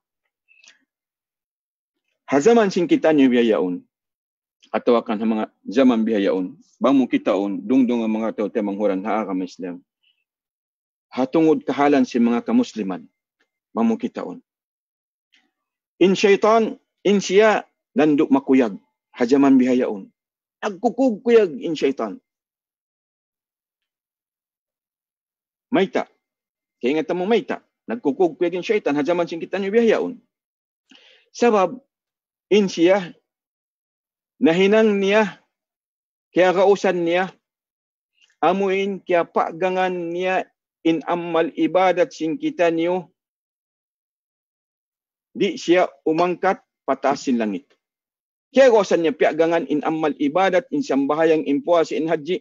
Hazaman sin kita nyo biyayaon atau akan mga zaman biyayaon bamu kitaon dungdung ang mga katote manghuran na agama Islam. Hatungod kahalan sin mga kamusliman mamukitaon. In syaitan, in siya, landok makuyag, hajaman bihayaon. Nagkukug-kuyag in syaitan. Mayta. Kaya ingatan mo mayta. Nagkukug-kuyag in syaitan, hajaman sing kita niyo bihayaon. Sabab, in siya, nahinang niya, kaya kausan niya, amuin kaya pagangan niya, in amal ibadat sing kita niyo, di siya umangkat patasin langit. Kaya kawasan niya piagangan in amal ibadat, in sambahayang, in puasa, in haji.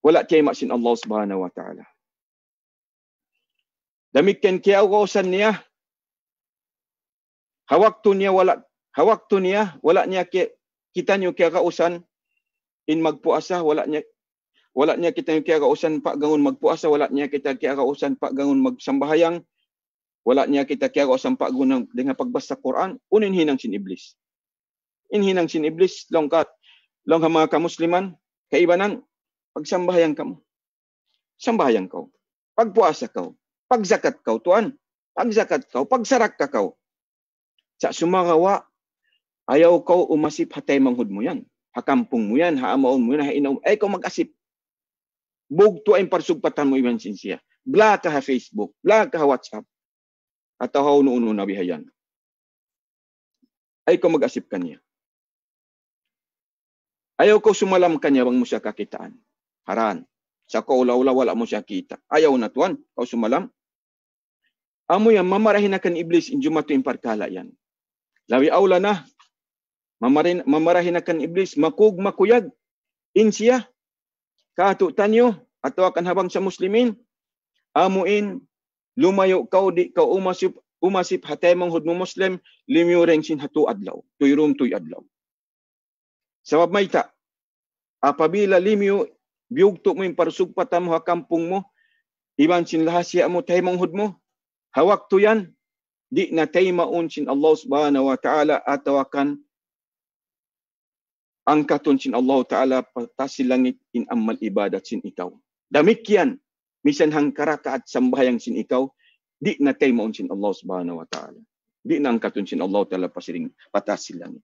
Wala kaya maksin Allah subhanahu wa ta'ala. Demikian kaya kawasan niya, hawaktu niya, wala niya kita niyo kaya kausan in magpuasa, wala niya kita niyo kaya kausan paggangon magpuasa, wala niya kita kaya kausan paggangon magsambahayang, wala niya kita kaya ko sampa gunang dengan pagbasa Quran, unin hinang sin iblis. Inhinang sin iblis, long mga kamusliman, kaibanan, pagsambahayan ka mo. Sambahayan ka. Pagpuasa ka. Pagzakat ka, tuan. Pagzakat ka, pagsarak ka ka. Sa sumagawa, ayaw ka umasip hatay manghud mo yan. Hakampong mo yan, haamaon mo yan, hainaw. Ay ka mag-asip. Bugto ay parsugpatan mo iban siya. Bla ka ha Facebook, bla ka ha WhatsApp. Atau hauno-uno na bihayan. Ay ko mag-asip kanya. Ayaw ko sumalam kanya bang mo siya kakitaan. Haran. Sa kaula-ula wala mo siya kita. Ayaw na tuan. Kau sumalam. Amo yan, mamarahin na kan iblis in jumatu in parkala yan. Lawi aula na. Mamarahin na kan iblis. Makuyag. In siya. Kato tanyo. Atau akan habang sa muslimin. Amuin. Lumayo kau di kau umasip hatay manghud mo Muslim limureng sin hatu adlaw tuyrum tuy adlaw. Sabab mayta apabila limyo biugto mo yung parsugpatan mo hakampung mo iban sin lahasya mo tay manghud mo hawak to yan di na tay maun sin Allah subhanahu wa ta'ala atawakan angkaton sin Allah ta'ala patasil langit in amal ibadat sin ikaw. Damikian misan hangkara ka at sambahayang sin ikaw, di na tayo maun sin Allah subhanahu wa ta'ala. Di na angkatun sin Allah ta'ala pasiring patasil langit.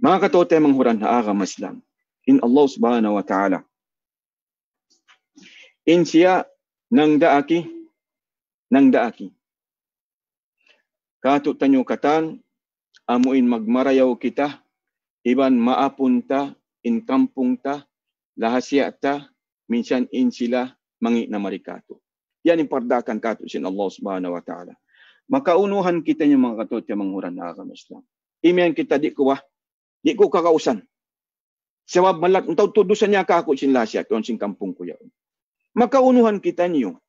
Mga katote manghuran na agam Islam, in Allah subhanahu wa ta'ala, in siya nang daaki, kato tanyo katan, amuin magmarayaw kita, iban maapunta, in kampung ta, lahasya ta, minsan in sila mangi na marikato. Yan yung pardakan kato sin Allah subhanahu wa ta'ala. Makaunuhan kita yung mga katot yung manghuran na agam Islam. Imiyan kita di ko kakausan. Sabab malak, tudusan niya kako sin lasya, kung sin kampung ko yaon. Makaunuhan kita niyo.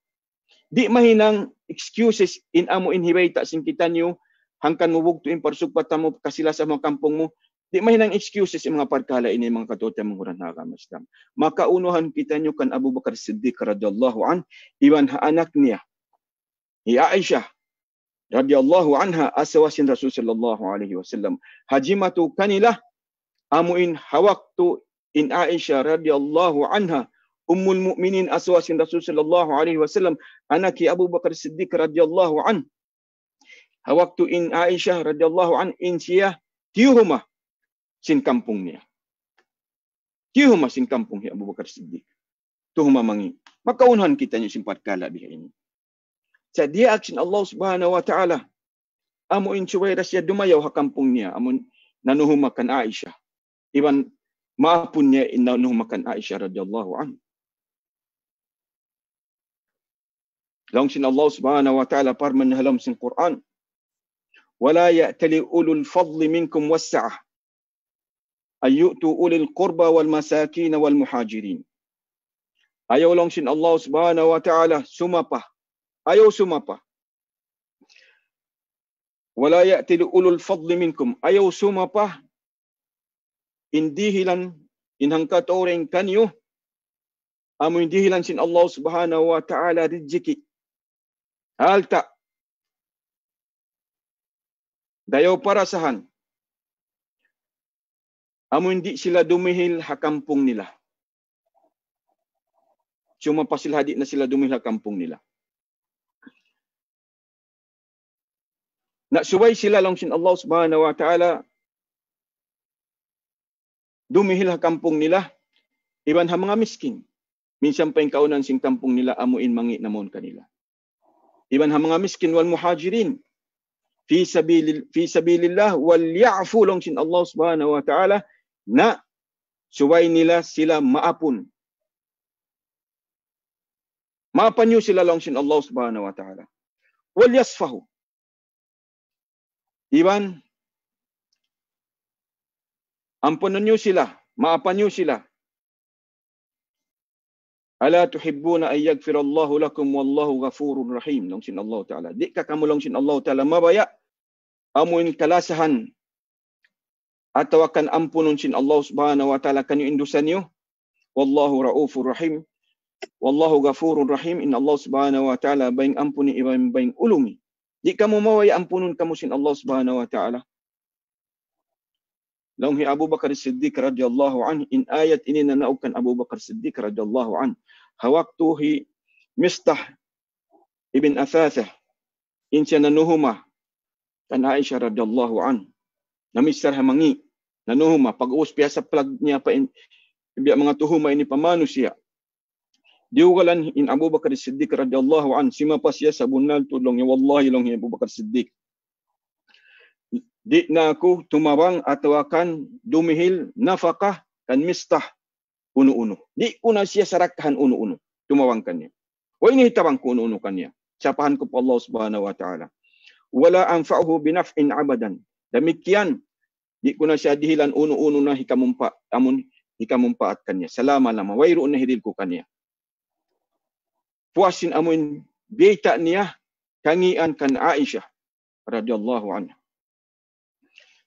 Di mahinang excuses in amo in hibayta sin kita niyo, hangkan mo bugto in parsugpatan mo kasila sa mga kampung mo. Di mahinang excuses yung mga parkala ini mga katote manghuran na agama Islam. Makaunuhan kita nyo kan Abu Bakar Siddiq radhiyallahu an, iwan ha anak niya. Aisha radhiyallahu anha asawasin Rasul sallallahu alaihi wasallam. Hajimatu kanilah amuin hawaktu in Aisyah radhiyallahu anha ummul mukminin asawasin Rasul sallallahu alaihi wasallam anaki Abu Bakar Siddiq radhiyallahu an. Hawaktu in Aisyah radhiyallahu an in siya tiuhuma sin kampung niya. Tiuhuma sin kampung ni Abu Bakar Siddiq. Tuhuma mangi. Makaunhan kita niyo simpat kala biha ini. Sa dia action Allah Subhanahu wa taala. Amo in suway rasya dumayaw ha kampung niya amon nanuhumakan Aisyah. Iban maapun niya nanuhumakan Aisyah radhiyallahu anha. Laung sin Allah Subhanahu wa taala parman halam sin Quran. Wala ya'tali ulul fadli minkum was-sa'ah ayyutu ulil qurba wal masakin wal muhajirin. Ayaw lang sin Allah Subhanahu wa taala sumapa. Ayaw sumapa. Wala ya'tali ulul fadli minkum. Ayaw sumapa. Indihilan inhangkat orang kanyo. Amo indihilan sin Allah Subhanahu wa taala rizki. Alta. Dayaw parasahan. Amo hindi sila dumihil ha kampung nila. Cuma pasil hadik na sila dumihil ha kampung nila. Naksuway sila lang sin Allah Subhanahu wa taala dumihil ha kampung nila. Iban ha mga miskin. Minsan pa yung kaunan sing kampung nila amuin mangi namon kanila. Iban ha mga miskin wal muhajirin. Fi sabilillah wal ya'fu lang sin Allah Subhanahu wa taala na suway nila sila maapun. Maapan nyo sila lang sin Allah Subhanahu wa taala. Wal yasfahu. Iban ampunan nyo sila, maapan nyo sila. Ala tuhibbuna ay yaghfirallahu lakum wallahu ghafurur rahim. Lang sin Allah taala. Di ka kamo lang sin Allah taala mabaya amuin kalasahan atau akan ampunun sin Allah Subhanahu wa taala kanyo indusan niyo. Wallahu raufur rahim. Wallahu ghafurur rahim. Inna Allah Subhanahu wa taala baing ampuni baing ulungi. Di kamu maway ampunun kamu sin Allah Subhanahu wa taala. Laung hi Abu Bakar Siddiq radhiyallahu anhu in ayat ini nanaukan Abu Bakar Siddiq radhiyallahu anhu. Hawaktu hi Mistah ibn Athathah in siya nanuhuma kan Aisyah radhiyallahu anhu. Namisar hamangi nanuhuma pag-uus piyasa plag niya pa biya mga tuhuma ini pamanusia. Diugalan in Abu Bakar Siddiq radhiyallahu an simapa siya sa bunal tulong ya wallahi long Abu Bakar Siddiq. Di na ako tumawang atau akan dumihil nafakah kan Mistah uno-uno. Di ko na siya sarakahan uno-uno. Tumawang kanya. Wa ini hitawang ko uno-uno kanya. Sapahan ko po Allah Subhanahu wa ta'ala. Wala anfa'uhu binaf'in abadan. Demikian, di ko na siya dihilan uno-uno na hikamumpa, amun hikamumpaat kanya. Salama lama, wayroon na hidil ko kanya. Puasin amun biyta niya, kangian kan Aisyah, radhiyallahu anha.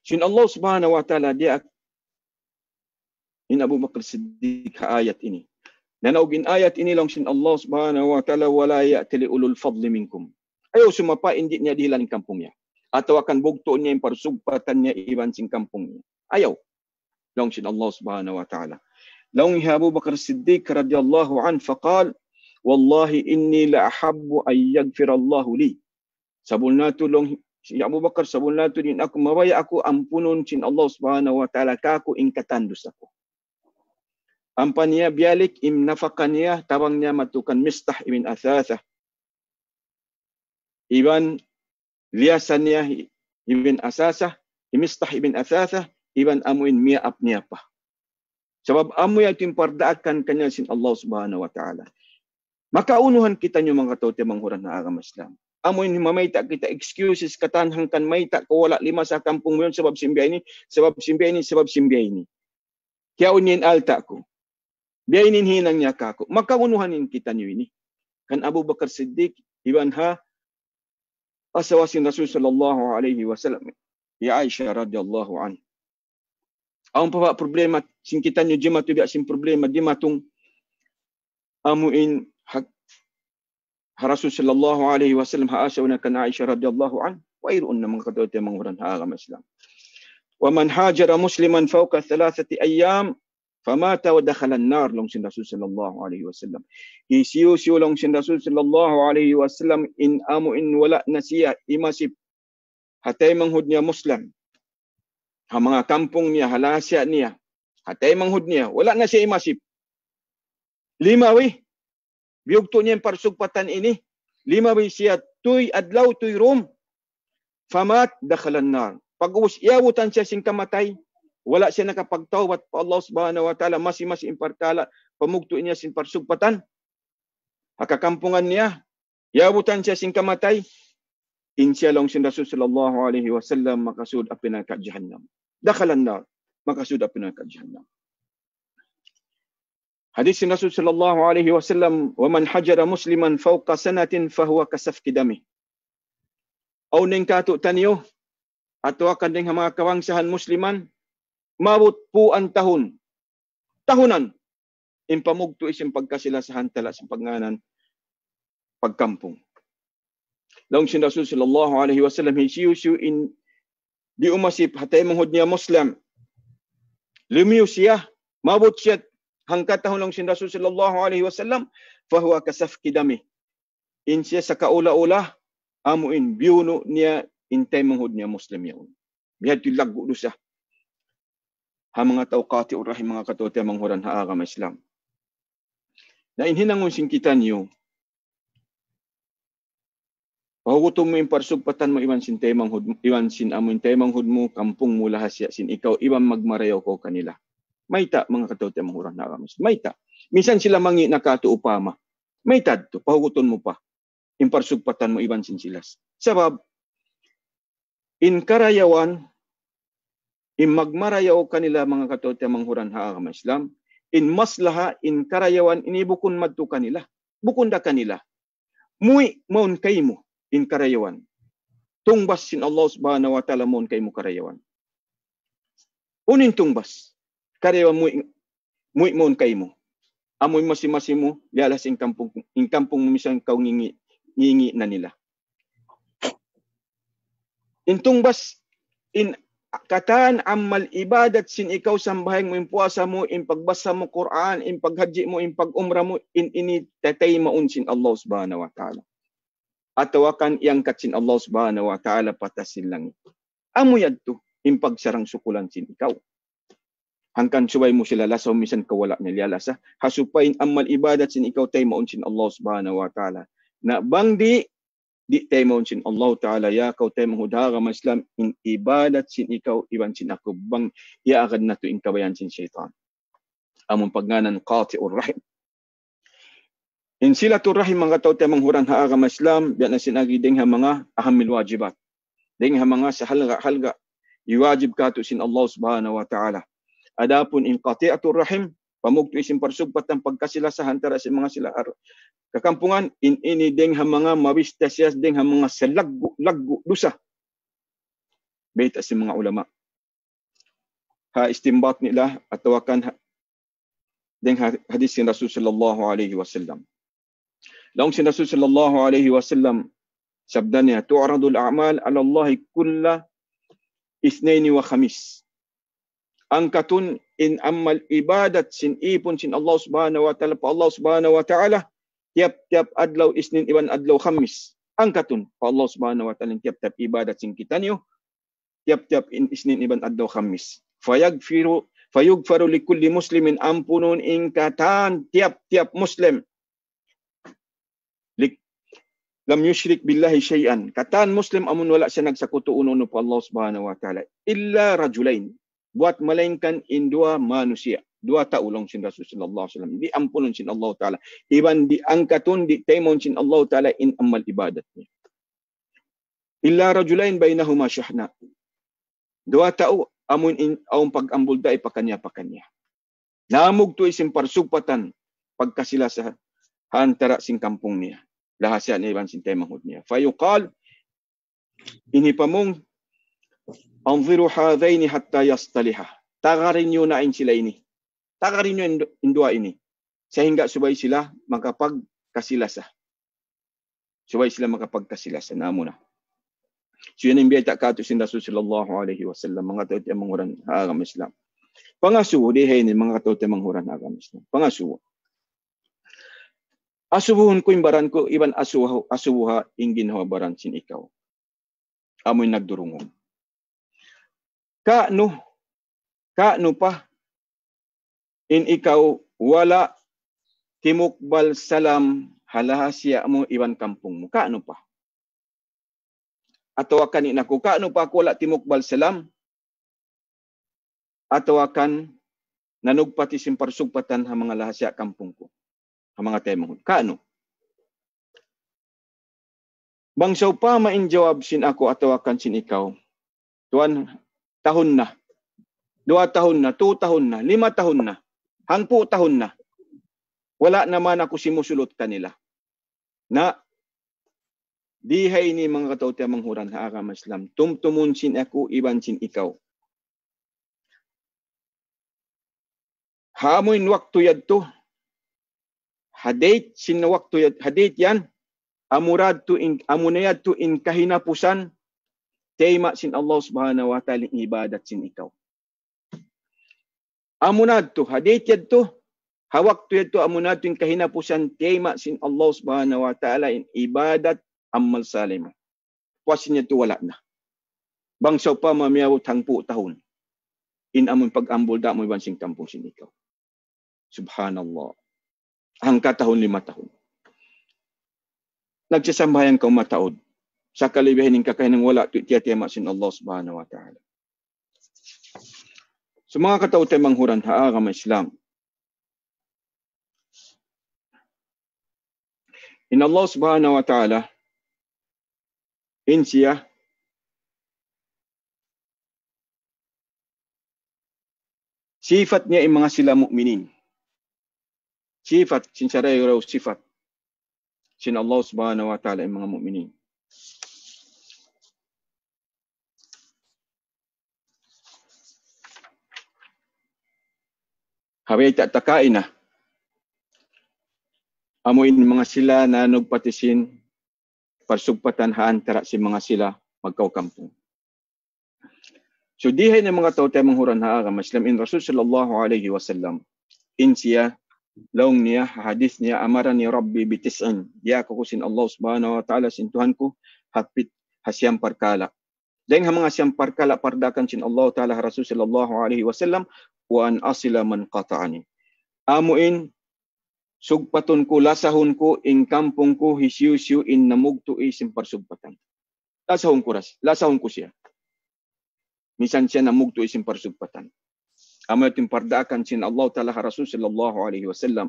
Sin Allah Subhanahu wa ta'ala, dia in Abu Bakar Siddiq ayat ini. Nanaugin ayat ini lang sin Allah Subhanahu wa ta'ala, wala ya'tili ulul fadli minkum. Ayaw sumapa, hindi niya dihilan ng kampung niya. Atau akan bugto niya yung parsugpatan niya iban sing kampung niya. Ayaw. Long sin Allah Subhanahu wa ta'ala. Long Abu Bakar Siddiq radhiyallahu an faqal, wallahi inni la ahabbu ay yaghfirallahu li. Sabul na tulong si Abu Bakar, sabul na din ako mawaya ako ampunon sin Allah Subhanahu wa ta'ala kako ingkatandus ako. Ampan niya bialik im nafakan niya tawang niya matukan Mistah ibn Athathah. Iban liasan niya ibn Asasah, Mistah ibn Athathah, iban amuin miyaap niya pa. Sebab amu yang timpardaakan kanya sin Allah Subhanahu wa ta'ala. Makaunuhan kita nyo mga katote manghuran na agama Islam. Amuin mamayta kita excuses katanhang kan mayta ko wala lima sa kampung mo yun sebab simbiyay ni, sebab simbiyay ni, sebab simbiyay ni. Kaya unin alta ko. Biyainin hinang niya kako. Makaunuhanin kita nyo ini. Kan Abu Bakar Siddiq, iban ha, asawasin Rasul sallallahu alaihi wasallam. Ya Aisyah radhiyallahu anha. Ang problema sing kita nyo jima tu biya sing problema di matong amuin Rasul sallallahu alaihi wasallam haasawna kan Aisyah radhiyallahu an wa irun na mga katote mga huran haagam Islam. Wa man hajara musliman fawqa 3 ayyam famata wa dakhala an-nar long sin Rasul sallallahu alaihi wasallam. Isiu long sin Rasul sallallahu alaihi wasallam in amu in wala nasiya imasip hatay manghud niya Muslim. Ha mga kampung niya halasya niya hatay manghud niya wala na siya imasip. 5 biyugto niya parsugpatan ini. 5 siya tuy adlaw tuy rum. Famat dakhala an-nar. Pag iawutan siya sing kamatay, wala siya nakapagtawbat pa Allah subhanahu wa ta'ala, mas imparkala, pamugto niya sin parsugpatan. Hakakampungan niya, iawutan siya sing kamatay, insya long sin Rasul sallallahu alaihi wasallam makasud apin ka jahannam. Dakhala an-nar, makasud apin ka jahannam. Hadis sin Rasul sallallahu alaihi wasallam, wa man hajara musliman fawqa sanatin fahuwa kasafki dami. Aw ning kato tanyo ato akan ding mga kawangsahan musliman mabot po ang tahunan impamugto isim pagkasilasahan tala sa pagnganan pagkampong. Long sin Rasul sallallahu alaihi wasallam hisiu in di umasip hatay manghud niya Muslim. Lumiyo siya, mabot siya hangkat tahon long sin Rasul sallallahu alaihi wasallam fahuwa kasafki dami. In siya sa kaula-ula amuin biuno niya intay manghud niya Muslim yaon. Bihad ti laggo dusa. Ha mga tawqati urahim mga katote manghuran haagam Islam. Na inhinangon sing kita niyo. Pahugutom mo imparsugpatan mo iwan sin tay manghud iwan sin amuin tay manghud mo kampung mo lahasya sin ikaw iwan magmarayaw ko kanila. Mayta mga katote manghuran haagam Islam. Mayta. Minsan sila mangi nakato upama. Maytad to pahuguton mo pa. Imparsugpatan mo iwan sin silas. Sabab in karayawan in magmarayaw kanila mga katote manghuran haagam Islam. In maslaha in karayawan inibukun madto kanila. Bukunda kanila. Muy maun kaymo in karayawan. Tungbas sin Allah subhanahu wa ta'ala maun kaymo karayawan. Unin tungbas. Karayawan muy maun kaymo. Amoy masimasimu lialas in kampung misang kau ngingi na nila. Intong bas in kataan amal ibadat sin ikaw sambahang mo, in puasa mo, in pagbasa mo Quran, in paghaji mo, in pag-umra mo, in ini tatay maun sin Allah subhanahu wa ta'ala. Atawakan iangkat sin Allah subhanahu wa ta'ala patasin langit. Amo yadto, in pagsarang sukulan sin ikaw. Hangkan subay mo sila lasaw, misan kawala niya lasa. Hasupain amal ibadat sin ikaw tay maun sin Allah subhanahu wa ta'ala. Na bang di tayo maun sin Allah Ta'ala ya kau tayo manghudara Islam in ibadat sin ikaw iwan sin ako bang iaagad na to in kabayan sin syaitan. Among pagnanan qati'ur rahim. In silatur rahim mga tao tayo manghurang haagam Islam biyan na sinagi ding mga ahamil wajibat. Ding mga sa halga iwajib ka to sin Allah Subhanahu wa Ta'ala. Adapun in qati'atur rahim pamugto isim parsugpat ng pagkasilasahan tara sa mga sila kakampungan in ini deng mga mabistasias deng mga salaggo dusa. Beta si mga ulama. Ha istimbat nila atawakan deng hadis sin Rasul sallallahu alaihi wasallam. Laung sin Rasul sallallahu alaihi wasallam sabda niya tu'radul a'mal 'ala Allah kulla itsnain wa khamis. Angkatun in amal ibadat sin ipon sin Allah subhanahu wa ta'ala pa Allah subhanahu wa ta'ala tiap-tiap adlaw isnin iwan adlaw khamis. Angkatun pa Allah subhanahu wa ta'ala tiap-tiap ibadat sin kita niyo tiap-tiap in isnin iwan adlaw khamis. Fayugfaru likulli muslimin ampunun ingkatan tiap-tiap muslim. Lam yushrik billahi syai'an. Katan muslim amun wala siya nagsakutuuno pa Allah subhanahu wa ta'ala. Illa rajulain. Buat melainkan in dua manusia. 2 taulong sin Rasul sallallahu alaihi wasallam. Di ampunon sin Allah Ta'ala. Iban di angkatun di taimon sin Allah Ta'ala in amal ibadatnya. Illa rajulain bainahuma syahna. 2 tao amun in aung pag-ambulda ay pakanya-pakanya. Namug to isim parsugpatan pagkasila sa hantara sing kampung niya. Lahasya ni iban sin taimahud niya. Fayuqal inipamong anziru hadaini hatta yastaliha. Tagarin nyo na sila ini. Tagarin nyo indua ini. Sehingga subay sila makapagkasilasa. Suway sila makapagkasilasan na mo na. So yan ang biyata kato sin Rasul sallallahu alaihi wasallam mga tawti manghuran agam Islam. Pangasuo dihay ni mga tawti manghuran agam Islam. Pangasuo. Asubuhon ko imbaran ko iban asuha ingin baran sin ikaw. Amoy nagdurungog. Kaano pa in ikaw wala timukbal salam halahasya mo iban kampung mo. Kaano pa? Atau akan inaku kaano pa ko wala timukbal salam? Atau akan nanugpati simparsugpatan ha mga lahasya kampung ko. Ha mga temong. Kaano? Bangsaw pa mainjawab sin ako atau akan sin ikaw. Tuan tahun na. 2 tahun na, 2 tahun na, 5 tahun na, 10 tahun na. Wala naman ako simusulot kanila. Na dihay ni mga katawti manghuran ha agam Islam. Tumtumun sin ako, iban sin ikaw. Hamoy waktu yadto. Hadait sin waktu yad. Hadait yan. Amurad to in amunayad to in kahinapusan. Tema sin Allah subhanahu wa ta'ala ibadat sin ikaw. Amunad to. Hadait yadto. Hawak to yadto amunad to in kahinapusan. Tema sin Allah subhanahu wa ta'ala in ibadat amal salim. Puasin niya to wala na. Bangsaw pa mamiyawot 10 tahun. In amon pag-ambol da mo iban sing kampung sin ikaw. Subhanallah. Hangka tahun 5 tahun. Nagsasambayan kang mataod. Sa kalibihin ng kakahinang wala tiyatiyama sin Allah subhanahu wa ta'ala. So mga katawti manghuran ha agam Islam. In Allah subhanahu wa ta'ala in siya sifat niya yung mga sila mu'minin. Sifat, sinsaray raw sifat. Sin Allah subhanahu wa ta'ala yung mga mu'minin. Haway tatakain na. Amoy mga sila na nagpatisin parsugpatan haan tara si mga sila magkaukampong. So dihay ng mga tao tayo manghuran ha agam Islam in Rasul sallallahu alaihi wasallam. In siya laong niya, hadis niya, amaran ni Rabbi bitis'in. Diya ko sin Allah subhanahu wa ta'ala, sintuhan ko, hapit hasyam parkala. Dahil nga mga hasyam parkala, pardakan sin Allah ta'ala, Rasul sallallahu alaihi wasallam, wa an asila man qata'ani. Amuin, sugpaton ko, lasahon ko, in kampong ko, hisyu-syu, in namugto isim parsugpatan. Lasahon ko siya. Misan siya namugto isim parsugpatan. Ama yung pardakan sin Allah ta'ala Rasul sallallahu alaihi wasallam.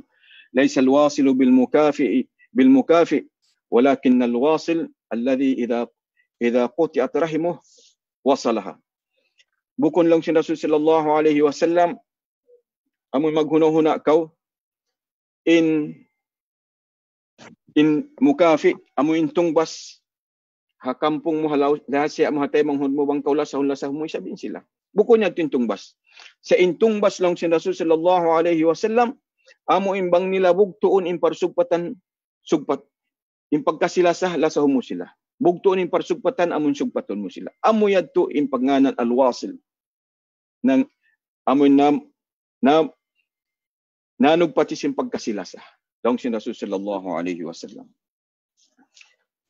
Laysa al-wasilu bil mukafi walakin al-wasil alladhi idha quti'at rahimuh wasalaha. Bukon lang sin Rasul sallallahu alaihi wasallam amoy maghunahuna kaw in mukafi amoy tungbas hakampong mo halaw lahasya mo hatay manghud mo bang kaulasahon mo sabihin sila. Bukon niya tintungbas. Sa intungbas lang si Rasul sallallahu alaihi wasallam, amo imbang nila bugtuon imparsugpatan sugpat. Impagkasilasah lasahon mo sila. Bugtuon imparsugpatan amon sugpaton mo sila. Amo yadto impagnganan alwasil. Nang amo nanugpati sin pagkasilasah. Lang si Rasul sallallahu alaihi wasallam.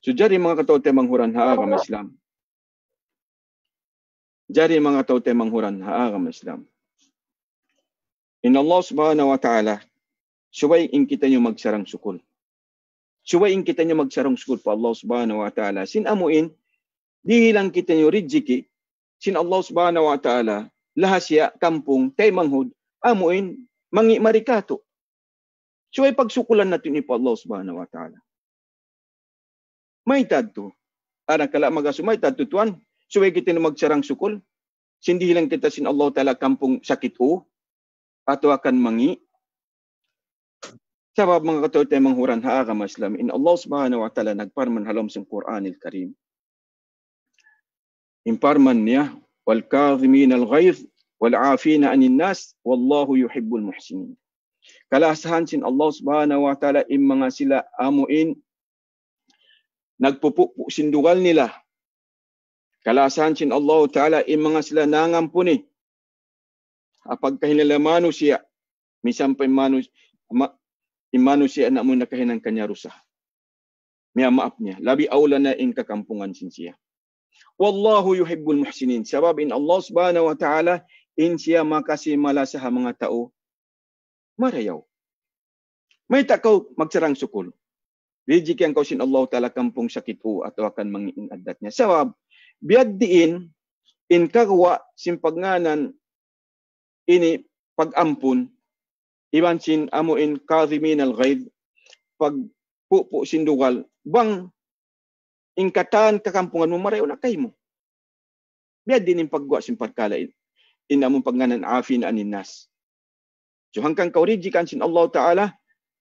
So jari mga katawte manghuran ha agam Islam. Jari mga tawte manghuran ha agam Islam. In Allah subhanahu wa ta'ala, suwayin kita nyo magsarang sukul. Suwayin kita nyo magsarang sukul pa Allah subhanahu wa ta'ala. Sin amuin, dihilang kita nyo rijiki, sin Allah subhanahu wa ta'ala, lahasya, kampung, tay manghud, amuin, mangi marikato. Suway pagsukulan natin ni pa Allah subhanahu wa ta'ala. May tadto. Anak kala magaso, may tadto tuan. Suway kita na magsarang sukul. Sindi lang kita sin Allah ta'ala kampung sakit o. Ato akan mangi. Sabab mga katoy tayo manghuran ha agam Islam. In Allah subhanahu wa ta'ala nagparman halom sa Quranil Karim. Imparman niya. Wal kadhimin al ghayz. Wal afina anin nas. Wallahu yuhibbul muhsinin. Kalasahan sin Allah subhanahu wa ta'ala. Mga sila amuin. nagpupupo sindugal nila. Kalasahan sin Allah Ta'ala mga sila nangampuni. Apag kahilalamano siya, misampay imano siya na mo nakahinang kanya rusa. Miya maap niya. Labi aula na in kakampungan sin siya. Wallahu yuhibbul muhsinin. Sabab in Allah Subhanahu wa Ta'ala in siya makasimala sa mga tao marayaw. May takaw magsarang sukul. Rijik yang kau sin Allah Ta'ala kampung sakit o atau akan mangiin adat niya. Sabab, biad diin, in kagawa simpagnanan ini pag-ampun, iban sin amuin kadhimin al-ghaid, pag-pupo sindugal, bang ingkatan kakampungan mo marayaw na kayo mo. Biad din in paggawa simpagkalain, in among pagnanan afin anin nas. So hanggang kau rijikan sin Allah Ta'ala,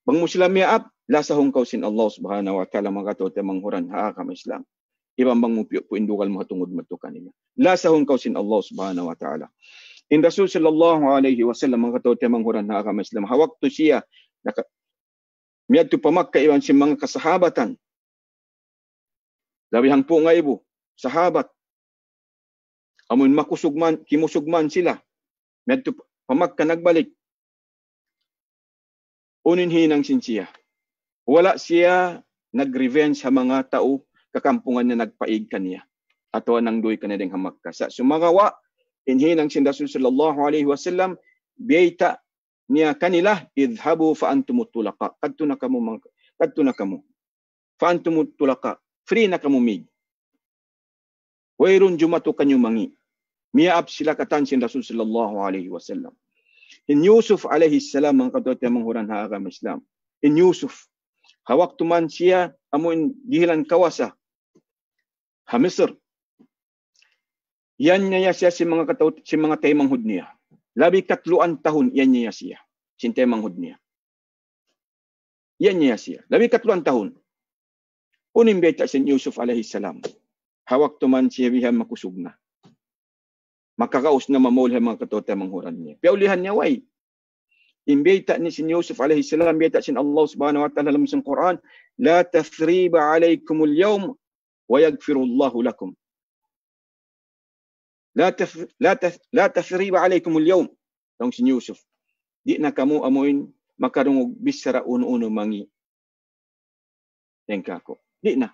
bang muslim yaap, lasahong kau sin Allah Subhanahu wa Ta'ala magatote manghuran haakam Islam. Ibang bang mupiyo po indugal mo tungod matukan nila. Lasahong kau sin Allah Subhanahu wa Ta'ala. In Rasul sallallahu alaihi wasallam magatote manghuran haakam Islam. Hawak to siya, miyad to pamakka iwan si mga kasahabatan. Labihang po nga ibo, sahabat. Amun makusugman, kimusugman sila. Miyad to pamakka nagbalik. Uninhin ang sinsiya. Wala siya nag-revenge sa mga tao kakampungan na nagpaig kaniya. Ato nang duy kanadeng hamakka. Sa sumagawa, inhin ang sin Rasul sallallahu alaihi wasallam, biyayta niya kanila, idhabu fa antumut tulaka. Kadto na kamo. Fa antumut tulaka. Free na kamo mig. Wairun jumato kanyo mangi. Miyaap sila katan sin Rasul sallallahu alaihi wasallam. In Yusuf alaihi salam ang katote manghuran haagam Islam. In Yusuf, hawak tuman siya amun gihilan kawasa. Ha Misr. Yan niya siya si mga taymanghud niya. Labi 3 tahun yan niya siya. Sin taymanghud niya. Yan niya siya. Labi 3 tahun. Unim beta sin Yusuf alaihi salam. Hawak tuman siya bihan makusog na. Makakaus na mamulha mga katote manghuran niya. Piaulihan niya, way. Imbita ni sin Yusuf alaihi salam, imbita sin Allah subhanahu wa ta'ala dalam Quran, la tathriba alaikumul yawm wa yaghfirullahu lakum. La tathriba alaikumul yawm. Dong sin Yusuf. Di na kamu amuin makarungog bisara uno-uno mangi. Tengka ko. Di na.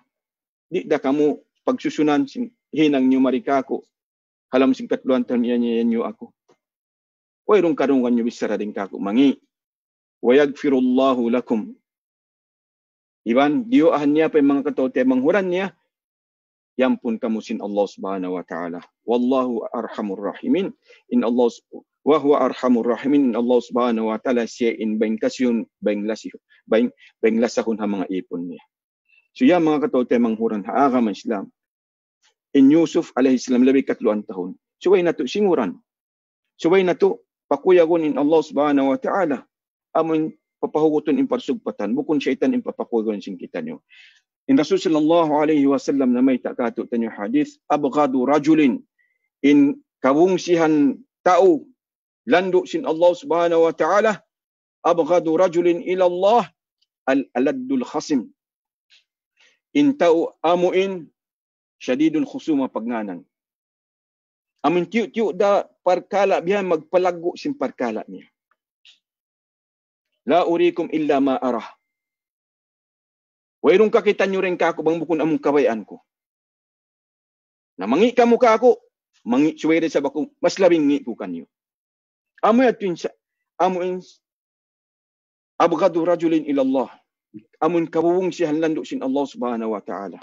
Di da kamu pagsusunan hinang niyo marikako. Halam sing 3 tahun niyo ako. Wairong karungan niyo bisara din kako mangi. Wa yaghfirullahu lakum. Iban dioahan niya pa mga katote manghuran niya. Yampun kamu sin Allah subhanahu wa ta'ala. Wallahu arhamur rahimin. In Allah wa huwa arhamur rahimin. In Allah subhanahu wa ta'ala siya in baing kasyon baing lasahon ha mga ipon niya. So yan mga katote manghuran haagam Islam. In Yusuf alaihi salam labi 3 tahun. Suway na to singuran. Suway na to pakuyagon in Allah subhanahu wa ta'ala. Amun papahuguton in parsugpatan. Bukun syaitan in papakuyagon sing kita nyo. In Rasul sallallahu alaihi wasallam na may takato tanyo hadith. Abghadu rajulin. In kawungsihan tao. Lando sin Allah subhanahu wa ta'ala. Abghadu rajulin ilallah. Al-aladdul khasim. In tao amuin. Syadidul khusuma pagnanan. Amin tiyo da parkala biya magpalago sin parkala niya. La urikum illa ma arah. Wairong kakita nyo rin kako bang bukun among kabayan ko. Na mangi ka mo kako, mangi suwede sa bako, mas labing ngi ko kanyo. Amoy atin sa amoy abghadu rajulin ila Allah. Amun kabuwong si hanlando sin Allah subhanahu wa ta'ala.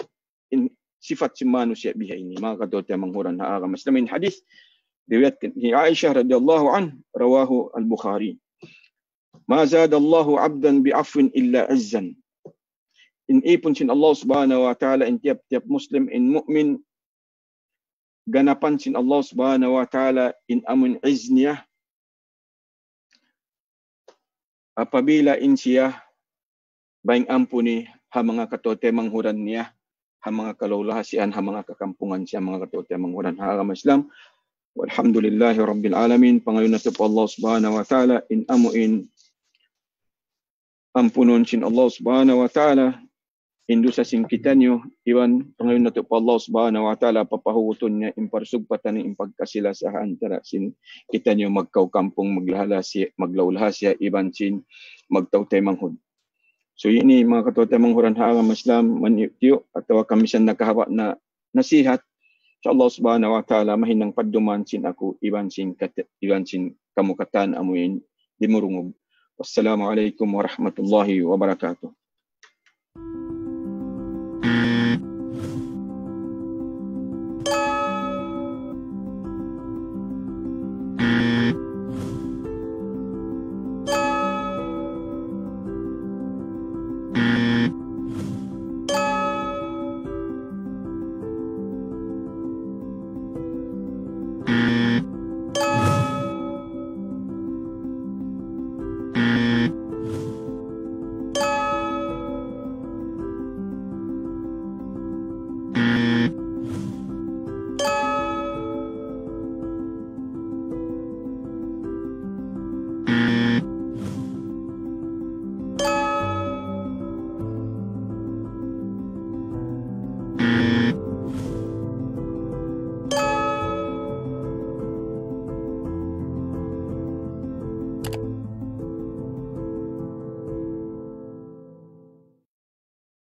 Sifat si manusia biha ini mga katote manghuran haagam Islamin hadith riwayat ni Aisyah radhiyallahu an rawahu al-Bukhari. Ma zada Allahu 'abdan bi'afwin illa 'azzan. In ipon sin Allah subhanahu wa ta'ala in tiap-tiap muslim in mu'min ganapan sin Allah subhanahu wa ta'ala in amun izniya apabila in siya baing ampuni ha mga katote manghuran niya. Ha mga kalawlahasian, ha mga kakampungan siya, mga katote manghuran haagam Islam. Walhamdulillahi Rabbil Alamin. Pangayon na po Allah subhanahu wa ta'ala. In amuin ampunon sin Allah subhanahu wa ta'ala. Indu sa singkitan nyo, iwan pangayon na po Allah subhanahu wa ta'ala, papahuton niya, imparsugpatan ng impagkasila sa antara sin kita nyo magkaw kampong maglawlahasya, iban sin magtawtay manghud. So ini mga katawtay manghuran haang Islam, manitiyo, atawa kamisan nakahawa na nasihat, sa Allah subhanahu wa ta'ala, mahinang paduman sin ako, iban sin kamukatan amuin dimurungog. Wassalamualaikum warahmatullahi wabarakatuh.